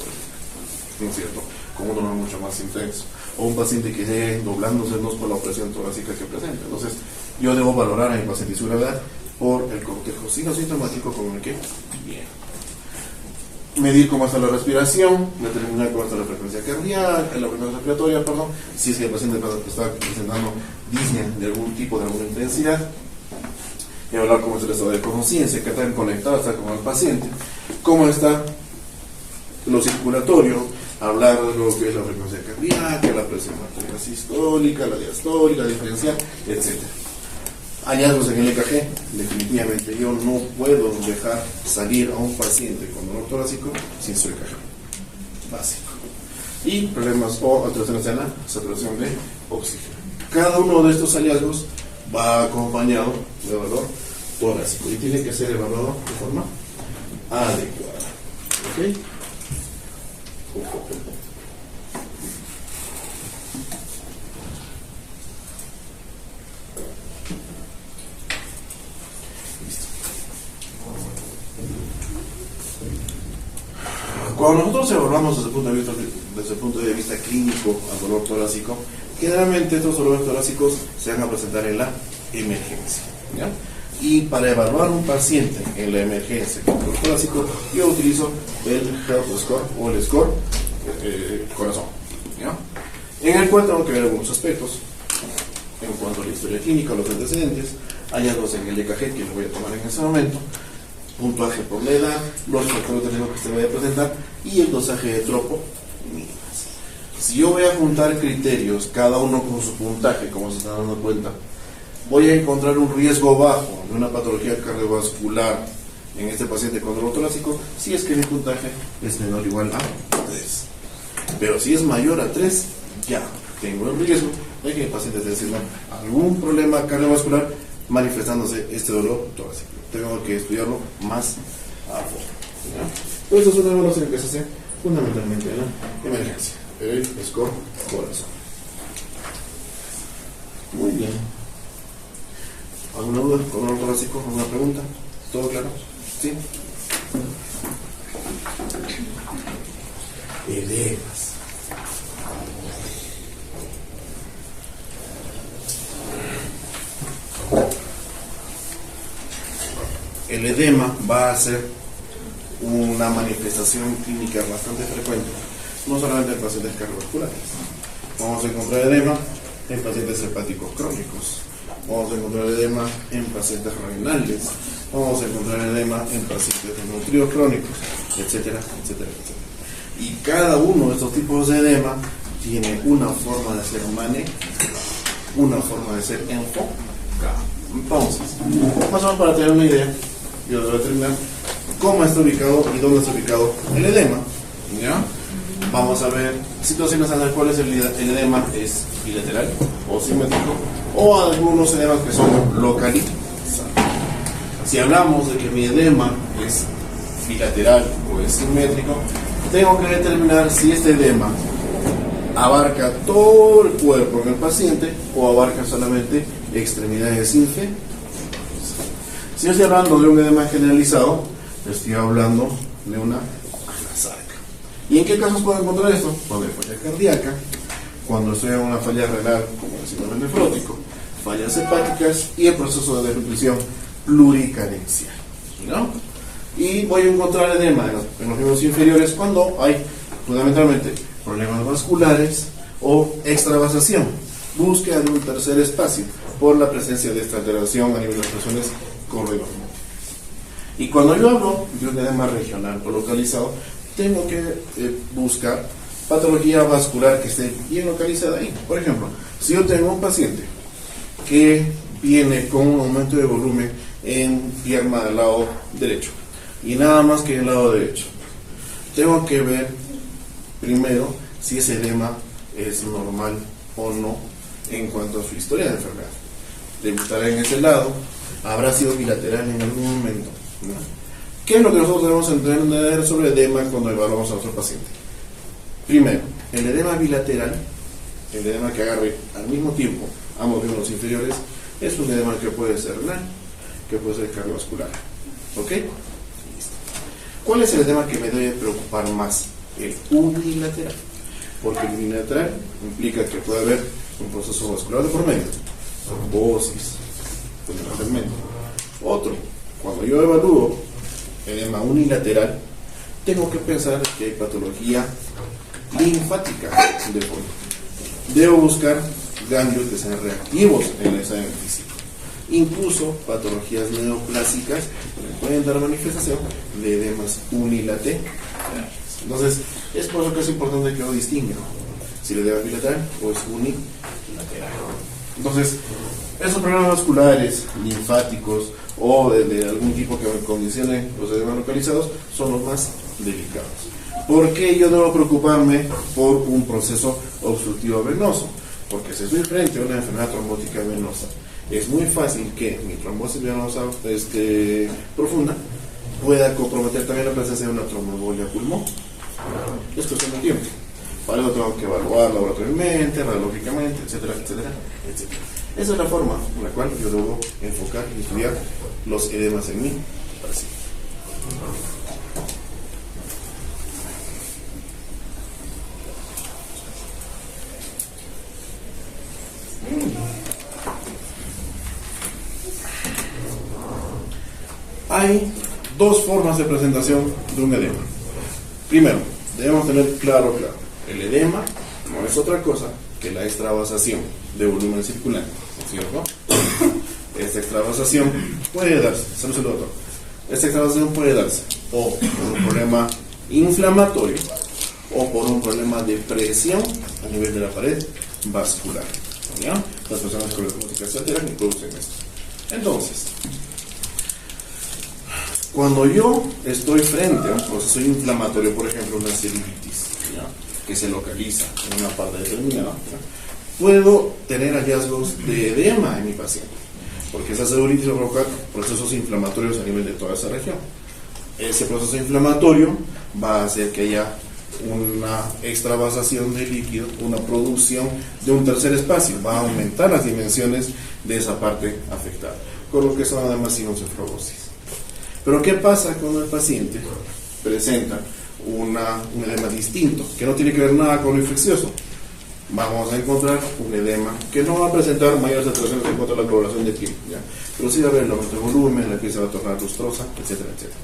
¿no es cierto?, con un dolor mucho más intenso, o un paciente que llegue doblándose por la opresión torácica que presenta. Entonces, yo debo valorar a mi paciente y su gravedad por el cortejo sintomático con el que viene. Medir cómo está la respiración, determinar cómo está la frecuencia cardíaca, la frecuencia respiratoria, si es que el paciente está presentando disnea de algún tipo, de alguna intensidad, evaluar cómo está el estado de conciencia, qué tan conectado está con el paciente, cómo está lo circulatorio, hablar de lo que es la frecuencia cardíaca, la presión arterial sistólica, la diastólica, la diferencial, etc. Hallazgos en el EKG, definitivamente yo no puedo dejar salir a un paciente con dolor torácico sin su EKG básico. Y problemas o alteraciones en la saturación de oxígeno. Cada uno de estos hallazgos va acompañado de dolor torácico y tiene que ser evaluado de forma adecuada. ¿Ok? Cuando nosotros evaluamos desde el punto de vista clínico al dolor torácico, generalmente estos dolores torácicos se van a presentar en la emergencia, ¿ya? Y para evaluar un paciente en la emergencia con dolor torácico, yo utilizo el Health Score o el score corazón, ¿ya? En el cual tengo que ver algunos aspectos en cuanto a la historia clínica, los antecedentes, hallazgos en el EKG que lo voy a tomar en ese momento, puntuaje por la edad, los factores de riesgo que se vaya a presentar y el dosaje de tropo mínimas. Si yo voy a juntar criterios, cada uno con su puntaje, como se están dando cuenta, voy a encontrar un riesgo bajo de una patología cardiovascular en este paciente con dolor torácico si es que mi puntaje es menor o igual a 3. Pero si es mayor a 3, ya tengo el riesgo de que el paciente esté haciendo algún problema cardiovascular manifestándose este dolor torácico. Tengo que estudiarlo más a fondo. Pues esto es una evaluación que se hace fundamentalmente en la emergencia. El score corazón. Muy bien. ¿Alguna duda? ¿Con un torácico? ¿Alguna pregunta? ¿Todo claro? ¿Sí? Edemas. El edema va a ser una manifestación clínica bastante frecuente, no solamente en pacientes cardiovasculares. Vamos a encontrar edema en pacientes hepáticos crónicos, vamos a encontrar edema en pacientes renales, vamos a encontrar edema en pacientes desnutridos crónicos, etcétera, etcétera, etcétera. Y cada uno de estos tipos de edema tiene una forma de ser manejada, una forma de ser enfocada. Entonces, más o menos para tener una idea, yo debo determinar cómo está ubicado y dónde está ubicado el edema. ¿Ya? Vamos a ver situaciones en las cuales el edema es bilateral o simétrico, o algunos edemas que son localizados. Si hablamos de que mi edema es bilateral o es simétrico, tengo que determinar si este edema abarca todo el cuerpo en el paciente o abarca solamente extremidades inferiores. Si yo estoy hablando de un edema generalizado, estoy hablando de una anasarca. ¿Y en qué casos puedo encontrar esto? Cuando hay falla cardíaca, cuando estoy en una falla renal, como el síndrome nefrótico, fallas hepáticas y el proceso de desnutrición pluricarencial, ¿no? Y voy a encontrar edema en los miembros inferiores cuando hay fundamentalmente problemas vasculares o extravasación, búsqueda de un tercer espacio por la presencia de esta alteración a nivel de las presiones corredor. Y cuando yo hablo de un edema regional o localizado, tengo que buscar patología vascular que esté bien localizada ahí. Por ejemplo, si yo tengo un paciente que viene con un aumento de volumen en pierna del lado derecho y nada más que en el lado derecho, tengo que ver primero si ese edema es normal o no en cuanto a su historia de enfermedad. Debutará en ese lado, habrá sido bilateral en algún momento, ¿no? ¿Qué es lo que nosotros debemos entender sobre edema cuando evaluamos a nuestro paciente? Primero, el edema bilateral, el edema que agarre al mismo tiempo ambos miembros inferiores, es un edema que puede ser renal, que puede ser cardiovascular. ¿Ok? Listo. ¿Cuál es el edema que me debe preocupar más? El unilateral. Porque el unilateral implica que puede haber un proceso vascular de por medio, trombosis, fundamentalmente. Otro, cuando yo evalúo edema unilateral, tengo que pensar que hay patología linfática de fondo. Debo buscar ganglios que sean reactivos en el examen físico. Incluso patologías neoplásicas que pueden dar manifestación de edemas unilaterales. Entonces, es por eso que es importante que lo distinga si el edema es bilateral o es unilateral. Entonces, esos problemas vasculares, linfáticos o de algún tipo que condicione los edemas localizados son los más delicados. ¿Por qué yo debo preocuparme por un proceso obstructivo venoso? Porque si estoy frente a una enfermedad trombótica venosa, es muy fácil que mi trombosis venosa profunda pueda comprometer también la presencia de una tromboembolia pulmonar. Es cuestión de tiempo. Para eso tengo que evaluar laboratorialmente, radiológicamente, etcétera, etcétera, etcétera. Esa es la forma en la cual yo debo enfocar y estudiar los edemas en mi paciente. Hay dos formas de presentación de un edema. Primero, debemos tener claro, el edema no es otra cosa que la extravasación de volumen circular, ¿no es cierto? Esta extravasación puede darse, esta extravasación puede darse o por un problema inflamatorio o por un problema de presión a nivel de la pared vascular, ¿ya? Las personas con la se alteran y producen esto. Entonces, cuando yo estoy frente a un proceso inflamatorio, por ejemplo una celulitis, ¿ya?, que se localiza en una parte determinada, ¿ya?, puedo tener hallazgos de edema en mi paciente, porque esa celulitis va a provocar procesos inflamatorios a nivel de toda esa región. Ese proceso inflamatorio va a hacer que haya una extravasación de líquido, una producción de un tercer espacio, va a aumentar las dimensiones de esa parte afectada. con lo que son además sinusofibrinosis. Pero ¿qué pasa cuando el paciente presenta un edema distinto, que no tiene que ver nada con lo infeccioso? Vamos a encontrar un edema que no va a presentar mayores alteraciones en cuanto a la coloración de piel, ¿ya? Pero sí va a haber el aumento de volumen, la piel se va a tornar lustrosa, etcétera, etcétera.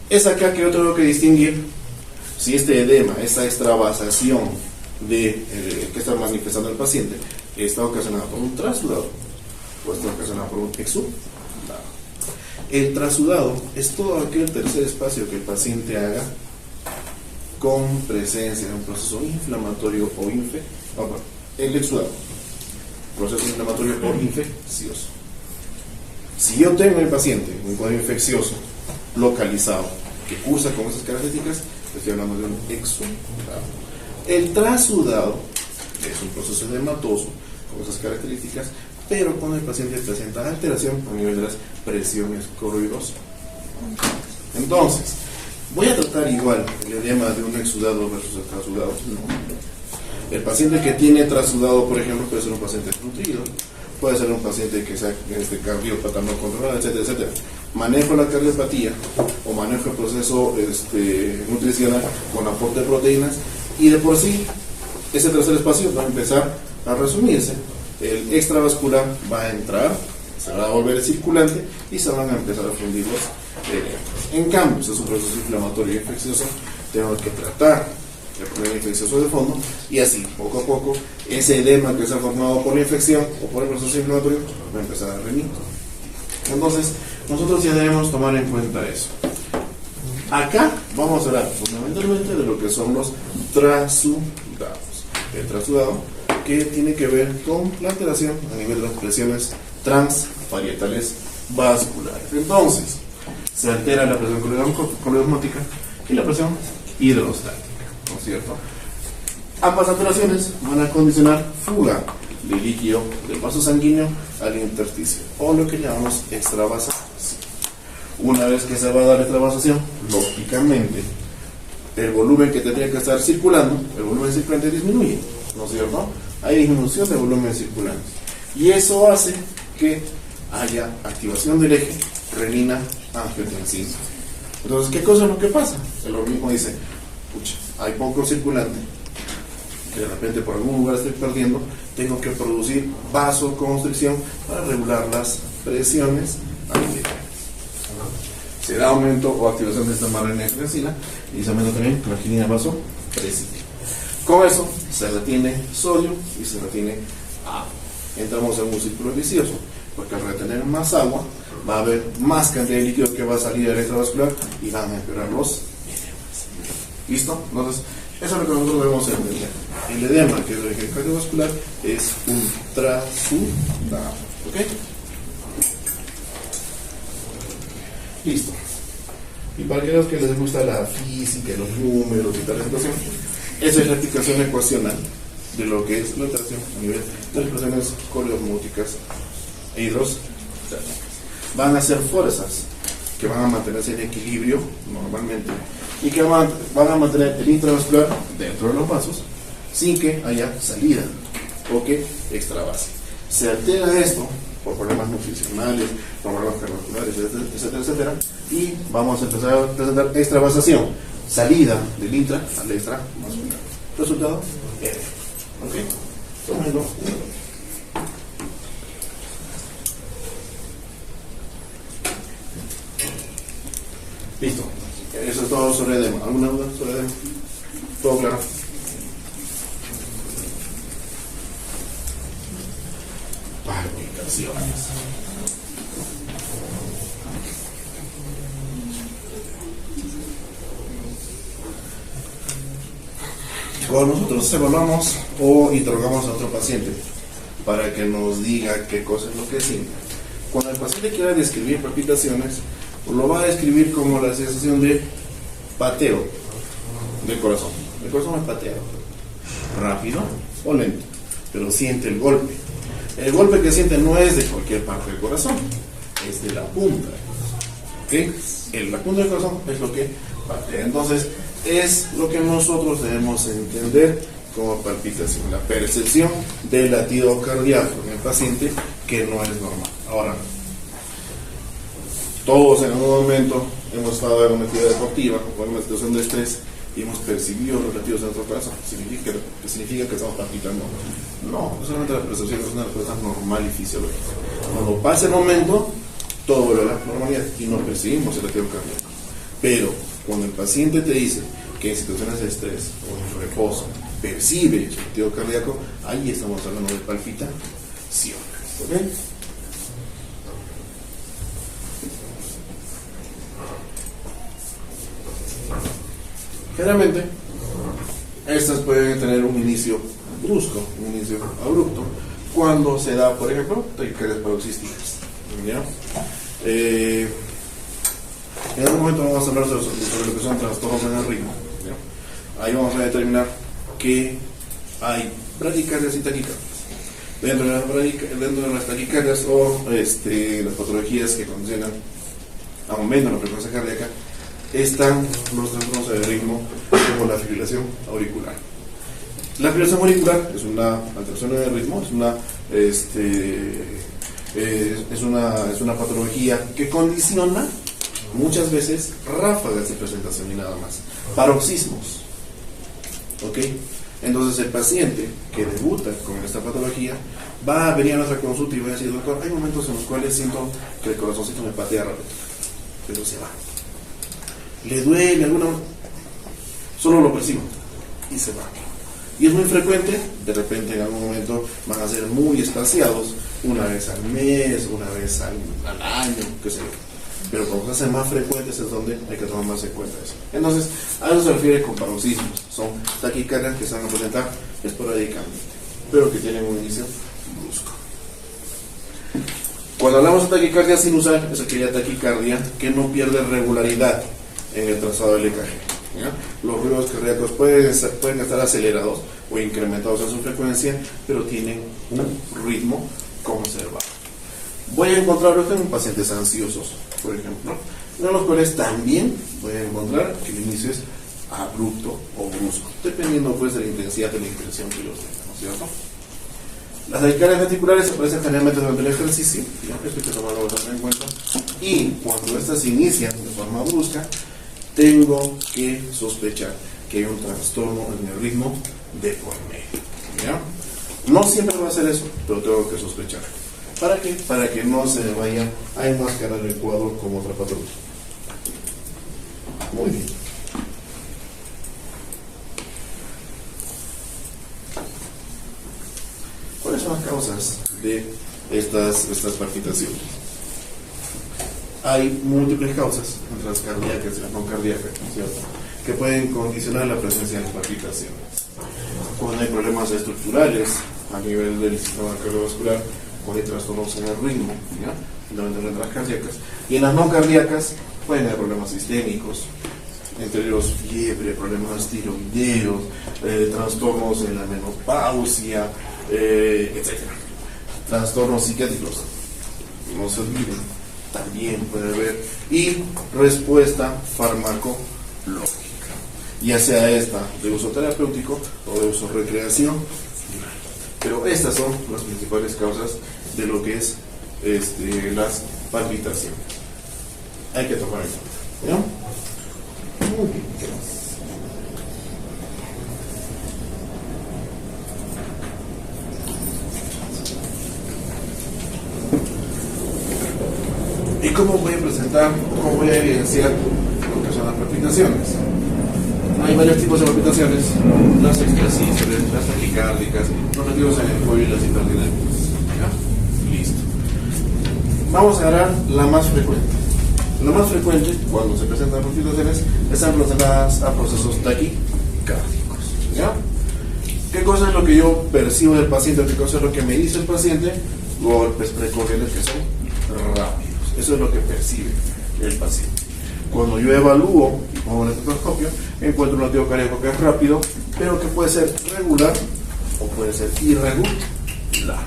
Es acá que yo tengo que distinguir si este edema, esta extravasación que está manifestando el paciente, está ocasionada por un trasudado o está ocasionada por un exudado. El trasudado es todo aquel tercer espacio que el paciente haga con presencia de un proceso inflamatorio o el exudado, proceso inflamatorio o infeccioso. Si yo tengo en el paciente un cuadro infeccioso localizado que cursa con esas características, estoy hablando de un exudado. El trasudado es un proceso edematoso con esas características, pero cuando el paciente presenta alteración a nivel de las presiones coroidosas. Entonces, ¿voy a tratar igual el edema de un exudado versus el trasudado? No. El paciente que tiene trasudado, por ejemplo, puede ser un paciente desnutrido, puede ser un paciente que sea cardiopata no controlado, etcétera, etcétera. Manejo la cardiopatía o manejo el proceso nutricional con aporte de proteínas, y de por sí ese tercer espacio va a empezar a resumirse. El extravascular va a entrar, se va a volver circulante y se van a empezar a fundir los edemas. En cambio, si es un proceso inflamatorio y infeccioso, tengo que tratar el problema infeccioso de fondo, y así, poco a poco, ese edema que se ha formado por la infección o por el proceso inflamatorio va a empezar a remir. Entonces, nosotros ya debemos tomar en cuenta eso. Acá vamos a hablar fundamentalmente de lo que son los trasudados. El trasudado, que tiene que ver con la alteración a nivel de las presiones transparietales vasculares. Entonces, se altera la presión coloidosmótica y la presión hidrostática, ¿no es cierto? Ambas alteraciones van a condicionar fuga de líquido del vaso sanguíneo al intersticio, o lo que llamamos extravasación. Una vez que se va a dar extravasación, lógicamente, el volumen que tendría que estar circulando, el volumen circulante disminuye, ¿no es cierto? Hay disminución de volumen circulante. Y eso hace que haya activación del eje renina-angiotensina. Entonces, ¿qué cosa es lo que pasa? El organismo dice, pucha, hay poco circulante, que de repente por algún lugar estoy perdiendo, tengo que producir vasoconstricción para regular las presiones arteriales. Se da aumento o activación de esta renina-angiotensina y se aumenta también la arginina vasopresina. Con eso se retiene sodio y se retiene agua. Entramos en un círculo vicioso, porque al retener más agua va a haber más cantidad de líquido que va a salir del extravascular y van a empeorar los edemas. ¿Listo? Entonces, eso es lo que nosotros debemos entender. El edema, que es de origen cardiovascular, es un trasudado. ¿Ok? Listo. Y para aquellos que les gusta la física, los números y tal situación, esa es la explicación ecuacional de lo que es la alteración a nivel de las presiones coloidosmóticas e hidrostáticas. Van a ser fuerzas que van a mantenerse en equilibrio normalmente y que van a mantener el intravascular dentro de los vasos sin que haya salida o que extravase. Se altera esto por problemas nutricionales, por problemas cardiovasculares, etcétera, etcétera, y vamos a empezar a presentar extravasación, salida del intra al extravascular. Resultado, ¿ok? Tómenlo. Listo. Eso es todo sobre edema. ¿Alguna duda sobre edema? ¿Todo claro? Palpitaciones. Cuando nosotros evaluamos o interrogamos a otro paciente para que nos diga qué cosa es lo que siente, cuando el paciente quiera describir palpitaciones, lo va a describir como la sensación de pateo del corazón. El corazón es pateado, rápido o lento, pero siente el golpe. El golpe que siente no es de cualquier parte del corazón, es de la punta. ¿Okay? La punta del corazón es lo que patea. Entonces, es lo que nosotros debemos entender como palpitación, la percepción del latido cardíaco en el paciente que no es normal. Ahora, todos en algún momento hemos estado en una actividad deportiva o en una situación de estrés y hemos percibido los latidos de nuestro corazón. ¿Significa que estamos palpitando? No, solamente la percepción es una cosa normal y fisiológica. Cuando pasa el momento, todo vuelve a la normalidad y no percibimos el latido cardíaco. Pero cuando el paciente te dice que en situaciones de estrés o en reposo percibe su latido cardíaco, ahí estamos hablando de palpitaciones. ¿Ok? Generalmente, estas pueden tener un inicio brusco, un inicio abrupto, cuando se da, por ejemplo, taquicardias paroxísticas. ¿Ya? En algún momento vamos a hablar sobre lo que son trastornos en el ritmo. ¿Ya? Ahí vamos a determinar que hay bradicardias y taquicardias. Dentro de las taquicardias o las patologías que condicionan aumento en la frecuencia cardíaca, están los trastornos de ritmo como la fibrilación auricular. La fibrilación auricular es una alteración de ritmo, es una patología que condiciona muchas veces ráfagas de presentación y nada más, paroxismos. ¿Ok? Entonces el paciente que debuta con esta patología va a venir a nuestra consulta y va a decir: doctor, hay momentos en los cuales siento que el corazoncito me patea rápido, pero se va. Le duele alguna, solo lo percibo y se va. Y es muy frecuente, de repente en algún momento van a ser muy espaciados, una vez al mes, una vez al año, qué sé yo. Pero cuando se hacen más frecuentes es donde hay que tomar más en cuenta eso. Entonces, a eso se refiere con paroxismos. Son taquicardias que se van a presentar esporádicamente, pero que tienen un inicio brusco. Cuando hablamos de taquicardia sinusal, es aquella taquicardia que no pierde regularidad en el trazado del EKG. ¿Ya? Los ruidos cardíacos pueden estar acelerados o incrementados en su frecuencia, pero tienen un ritmo conservado. Voy a encontrarlo en pacientes ansiosos, por ejemplo, en los cuales también voy a encontrar que el inicio es abrupto o brusco, dependiendo pues de la intensidad de la impresión que los tenga, ¿no es cierto? Las taquicardias ventriculares aparecen generalmente durante el ejercicio, ¿ya? Esto hay que tomarlo bastante en cuenta, y cuando estas inician de forma brusca, tengo que sospechar que hay un trastorno en el ritmo de por medio. ¿Ya? No siempre va a ser eso, pero tengo que sospechar. ¿Para qué? Para que no se vaya a enmascarar el cuadro como otra patología. Muy bien. ¿Cuáles son las causas de estas palpitaciones? Hay múltiples causas, entre las cardíacas y las no cardíacas, ¿cierto?, que pueden condicionar la presencia de las palpitaciones. Cuando hay problemas estructurales a nivel del sistema cardiovascular, cuando hay trastornos en el ritmo, ¿ya?, fundamentalmente en las cardíacas, y en las no cardíacas pueden haber problemas sistémicos, entre ellos fiebre, problemas tiroideos, trastornos en la menopausia, etc. Trastornos psiquiátricos, no se olviden, también puede haber, y respuesta farmacológica, ya sea esta de uso terapéutico o de uso recreación, pero estas son las principales causas de lo que es las palpitaciones. Hay que tomar en cuenta, ¿ya? Muy bien, ¿qué más? ¿Y cómo voy a presentar, cómo voy a evidenciar lo que son las palpitaciones? Hay varios tipos de palpitaciones: las extrasístoles, las taquicárdicas, los latidos en el cuello y las hiperdinámicas. ¿Ya? Listo. Vamos a agarrar la más frecuente. La más frecuente, cuando se presentan palpitaciones, están relacionadas a procesos taquicárdicos. ¿Ya? ¿Qué cosa es lo que yo percibo del paciente? ¿Qué cosa es lo que me dice el paciente? Golpes precordiales que son rápidos. Eso es lo que percibe el paciente. Cuando yo evalúo y pongo el estetoscopio, encuentro un latido cardíaco que es rápido, pero que puede ser regular o puede ser irregular.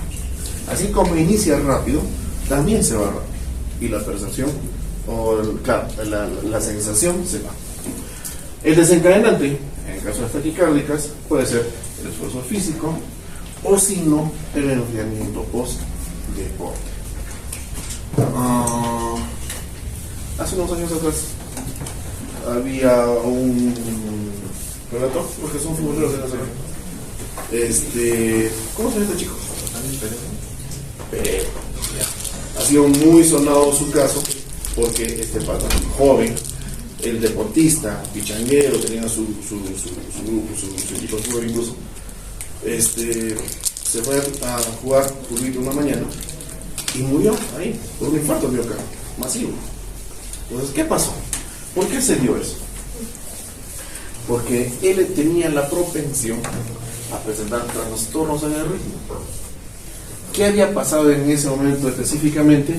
Así como inicia rápido, también se va rápido. Y la percepción, la sensación se va. El desencadenante, en caso de taquicárdicas, puede ser el esfuerzo físico o si no, el enfriamiento post-deporte. Hace unos años atrás había un relator, porque son futboleros de la zona. ¿Cómo se llama este chico? Pereira. Ha sido muy sonado su caso porque este pata joven, el deportista, pichanguero, tenía su grupo, su equipo de fútbol incluso, se fue a jugar fútbol una mañana y murió ahí por un infarto miocardio masivo. Entonces, ¿qué pasó? ¿Por qué se dio eso? Porque él tenía la propensión a presentar trastornos en el ritmo. ¿Qué había pasado en ese momento específicamente?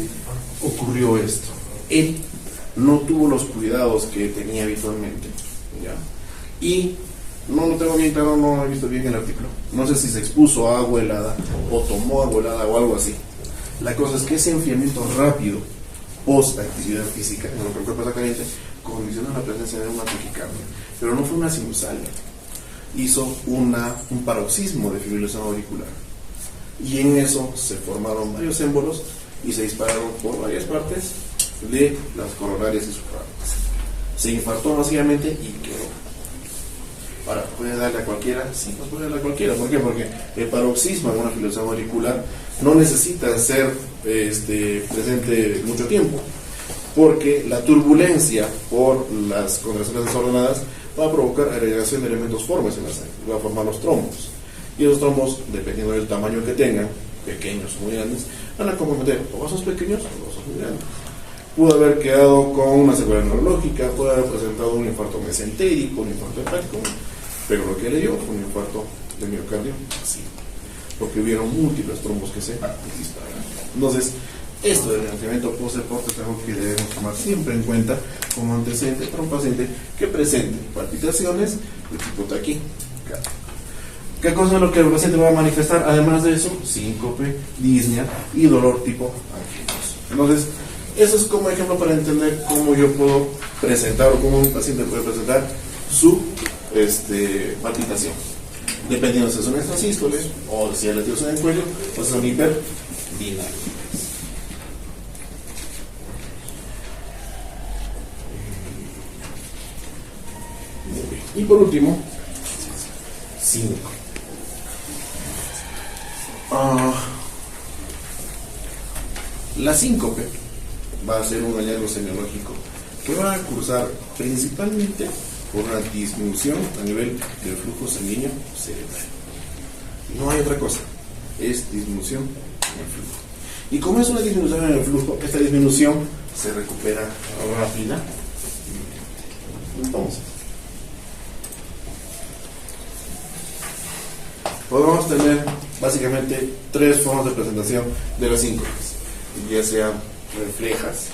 Ocurrió esto. Él no tuvo los cuidados que tenía habitualmente, ¿ya? Y no lo tengo bien claro, no he visto bien el artículo. No sé si se expuso a agua helada o tomó agua helada o algo así. La cosa es que ese enfriamiento rápido post actividad física, en lo que el cuerpo está caliente, condiciona la presencia de una taquicardia, pero no fue una sinusalia. Hizo un paroxismo de fibrilación auricular. Y en eso se formaron varios émbolos y se dispararon por varias partes de las coronarias y sufragáneas. Se infartó masivamente y quedó. Ahora, ¿puede darle a cualquiera? Sí, pues puede darle a cualquiera. ¿Por qué? Porque el paroxismo en una fibrilación auricular no necesita ser presente mucho tiempo, porque la turbulencia por las contracciones desordenadas va a provocar agregación de elementos formes en la sangre, va a formar los trombos. Y esos trombos, dependiendo del tamaño que tengan, pequeños o muy grandes, van a comprometer o vasos pequeños o vasos muy grandes. Pudo haber quedado con una secuela neurológica, puede haber presentado un infarto mesentérico, un infarto hepático, pero lo que le dio fue un infarto de miocardio masivo, porque hubieron múltiples trombos que se dispararon. Entonces, esto del enfriamiento post-deporte es algo que debemos tomar siempre en cuenta como antecedente para un paciente que presente palpitaciones de tipo taquicardia. ¿Qué cosa es lo que el paciente va a manifestar? Además de eso, síncope, disnea y dolor tipo anquiloso. Entonces, eso es como ejemplo para entender cómo yo puedo presentar o cómo un paciente puede presentar su palpitación. Dependiendo si es una extrasístole o si es latidos en el cuello o si son hiperdinámicas. Y por último, 5. La síncope va a ser un hallazgo semiológico que va a cursar principalmente por una disminución a nivel del flujo sanguíneo cerebral. No hay otra cosa, es disminución en el flujo. Y como es una disminución en el flujo, esta disminución se recupera rápida. Entonces, podemos tener básicamente 3 formas de presentación de las síncopes, ya sean reflejas,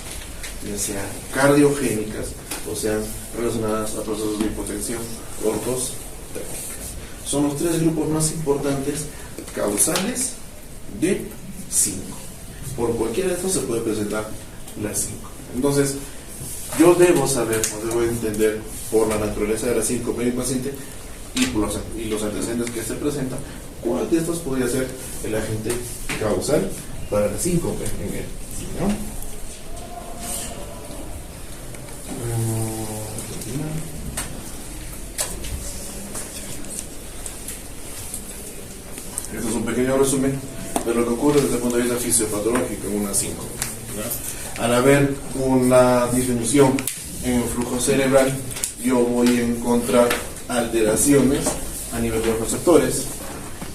ya sean cardiogénicas o sean relacionadas a procesos de hipotensión ortostática. Son los 3 grupos más importantes causales de síncope. Por cualquiera de estos se puede presentar la síncope. Entonces, yo debo saber o debo entender por la naturaleza de la síncope del paciente y los antecedentes que se presentan, cuál de estos podría ser el agente causal para la síncope en él, ¿no? Esto es un pequeño resumen de lo que ocurre desde el punto de vista fisiopatológico en una síncope, ¿no? Al haber una disminución en el flujo cerebral, yo voy a encontrar alteraciones a nivel de los receptores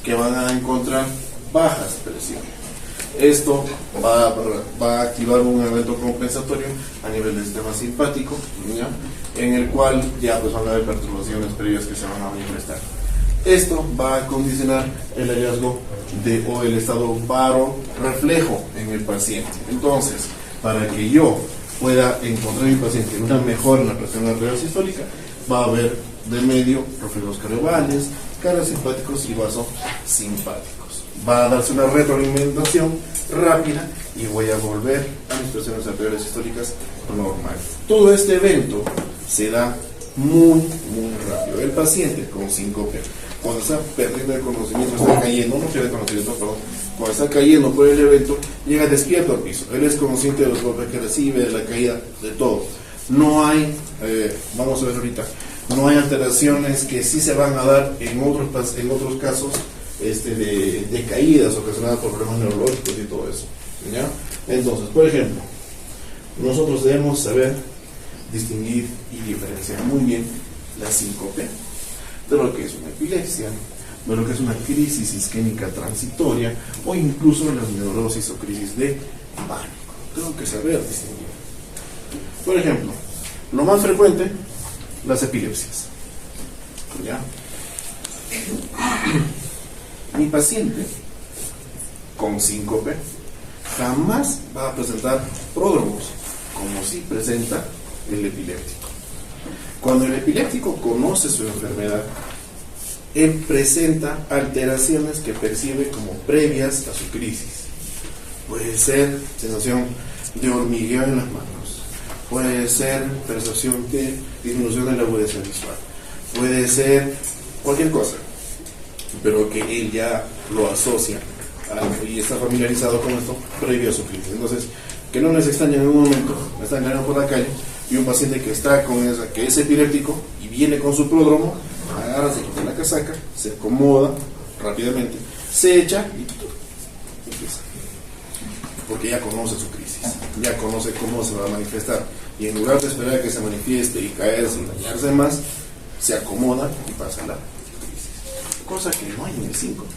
que van a encontrar bajas presiones. Esto va a activar un evento compensatorio a nivel del sistema simpático, ¿ya? En el cual ya pues van a haber perturbaciones previas que se van a manifestar. Esto va a condicionar el hallazgo o el estado paro reflejo en el paciente. Entonces, para que yo pueda encontrar en mi paciente una mejora en la presión arterial sistólica, va a haber de medio reflejos cardiovales, parasimpáticos y vasosimpáticos. Va a darse una retroalimentación rápida y voy a volver a mis presiones arteriales sistólicas normales. Todo este evento se da muy rápido. El paciente con síncope cuando está perdiendo el conocimiento, está cayendo, no pierde conocimiento, perdón, cuando está cayendo por el evento, llega despierto al piso. Él es consciente de los golpes que recibe, de la caída, de todo. No hay, vamos a ver ahorita, no hay alteraciones que sí se van a dar en otros casos de caídas ocasionadas por problemas neurológicos y todo eso, ¿ya? Entonces, por ejemplo, nosotros debemos saber distinguir y diferenciar muy bien la síncope de lo que es una epilepsia, de lo que es una crisis isquémica transitoria o incluso la neurosis o crisis de pánico. Tengo que saber distinguir. Por ejemplo, lo más frecuente, las epilepsias. ¿Ya? Mi paciente con síncope jamás va a presentar pródromos, como si presenta el epiléptico. Cuando el epiléptico conoce su enfermedad, él presenta alteraciones que percibe como previas a su crisis. Puede ser sensación de hormigueo en las manos, puede ser percepción de disminución de la agudeza visual, puede ser cualquier cosa, pero que él ya lo asocia y está familiarizado con esto previo a su crisis. Entonces, que no les extrañe en un momento, me están caminando por la calle y un paciente que está con esa, que es epiléptico y viene con su pródromo, agarra, se quita la casaca, se acomoda rápidamente, se echa y empieza. Porque ya conoce su crisis, ya conoce cómo se va a manifestar. Y en lugar de esperar a que se manifieste y caerse y dañarse más, se acomoda y pasa la crisis. Cosa que no hay en el síncope.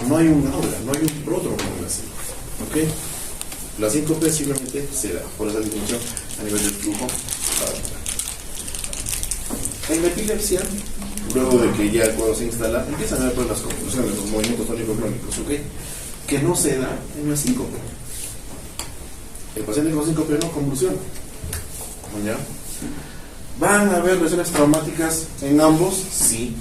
No hay un aura, no hay un pródromo en la síncope. ¿Ok? La síncope simplemente se da por esa disminución a nivel del flujo. En la epilepsia, luego de que ya el cuadro se instala, empiezan a ver pues, las convulsiones, los movimientos tónico-clónicos, ¿ok? Que no se da en la síncope. El paciente con síncope no convulsiona. ¿Ya? ¿Van a haber lesiones traumáticas en ambos? Sí.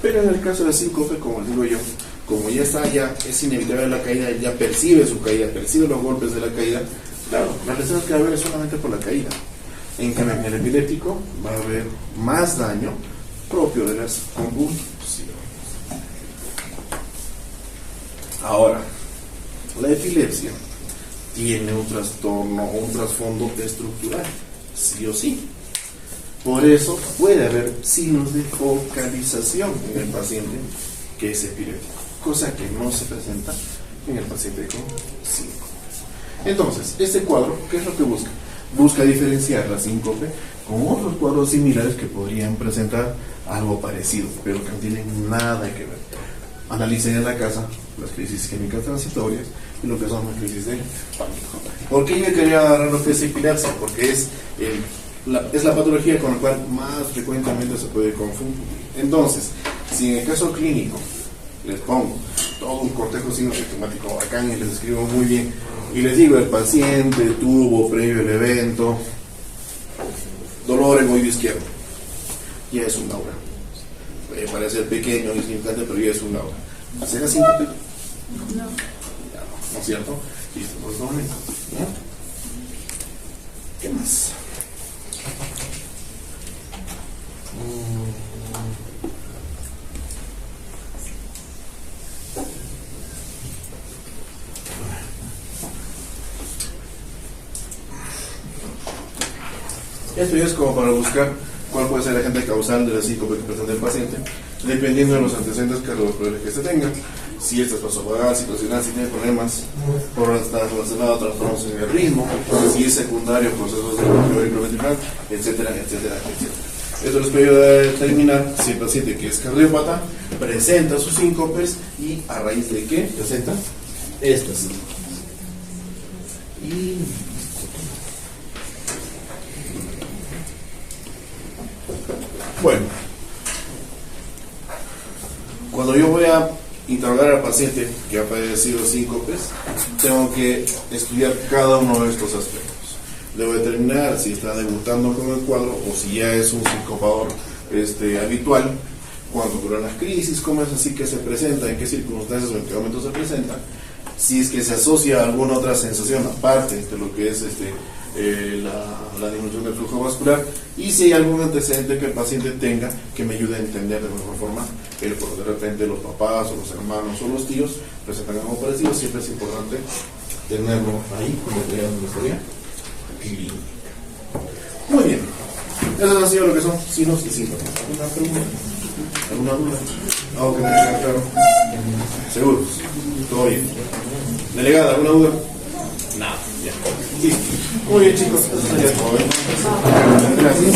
Pero en el caso de síncope, como les digo yo, como ya está, ya es inevitable la caída, ya percibe su caída, percibe los golpes de la caída, claro, las lesiones que va a haber es solamente por la caída. En cambio, en el epiléptico va a haber más daño propio de las convulsiones. Ahora, la epilepsia tiene un trastorno o un trasfondo estructural, sí o sí. Por eso puede haber signos de focalización en el paciente que es epiléptico, cosa que no se presenta en el paciente con síncope. Entonces, este cuadro, ¿qué es lo que busca? Busca diferenciar la síncope con otros cuadros similares que podrían presentar algo parecido, pero que no tienen nada que ver. Analicen en la casa las crisis isquémicas transitorias y lo que son las crisis de pánico. ¿Por qué yo quería agarrar lo que es epilepsia? Porque es la patología con la cual más frecuentemente se puede confundir. Entonces, si en el caso clínico les pongo todo un cortejo sintomático bacán y les escribo muy bien y les digo, el paciente tuvo previo el evento dolor en oído izquierdo, ya es un aura. Puede parecer pequeño y insignificante, pero ya es un aura. ¿Será síncope? No. ¿No es cierto? Listo, pues no. ¿Qué más? Esto ya es como para buscar cuál puede ser el agente causal de la síncope que presenta el paciente, dependiendo de los antecedentes cardiovasculares que se tengan. Si esta es vasovagal, situacional, si tiene problemas por estar relacionado a trastornos en el ritmo, si es secundario, procesos de auriculoventricular, etcétera, etcétera, etcétera. Esto les puede ayudar a determinar si el paciente que es cardiópata presenta sus síncopes y a raíz de qué presenta estas. Y bueno, cuando yo voy a interrogar al paciente que ha padecido síncopes, tengo que estudiar cada uno de estos aspectos. Debo determinar si está debutando con el cuadro o si ya es un sincopador habitual, cuándo duran las crisis, cómo es así que se presenta, en qué circunstancias o en qué momento se presenta, si es que se asocia a alguna otra sensación aparte de lo que es la disminución del flujo vascular, y si hay algún antecedente que el paciente tenga que me ayude a entender de mejor forma, por de repente los papás o los hermanos o los tíos presentan algo parecido, siempre es importante tenerlo ahí como vean en la historia clínica. Muy bien, eso ha sido lo que son signos y síntomas. ¿Alguna pregunta? ¿Alguna duda? ¿Algo que me quede claro? ¿Seguros? ¿Todo bien? ¿Delegada, alguna duda? Nada, ya. Listo. Muy bien, chicos, eso sería todo. Gracias.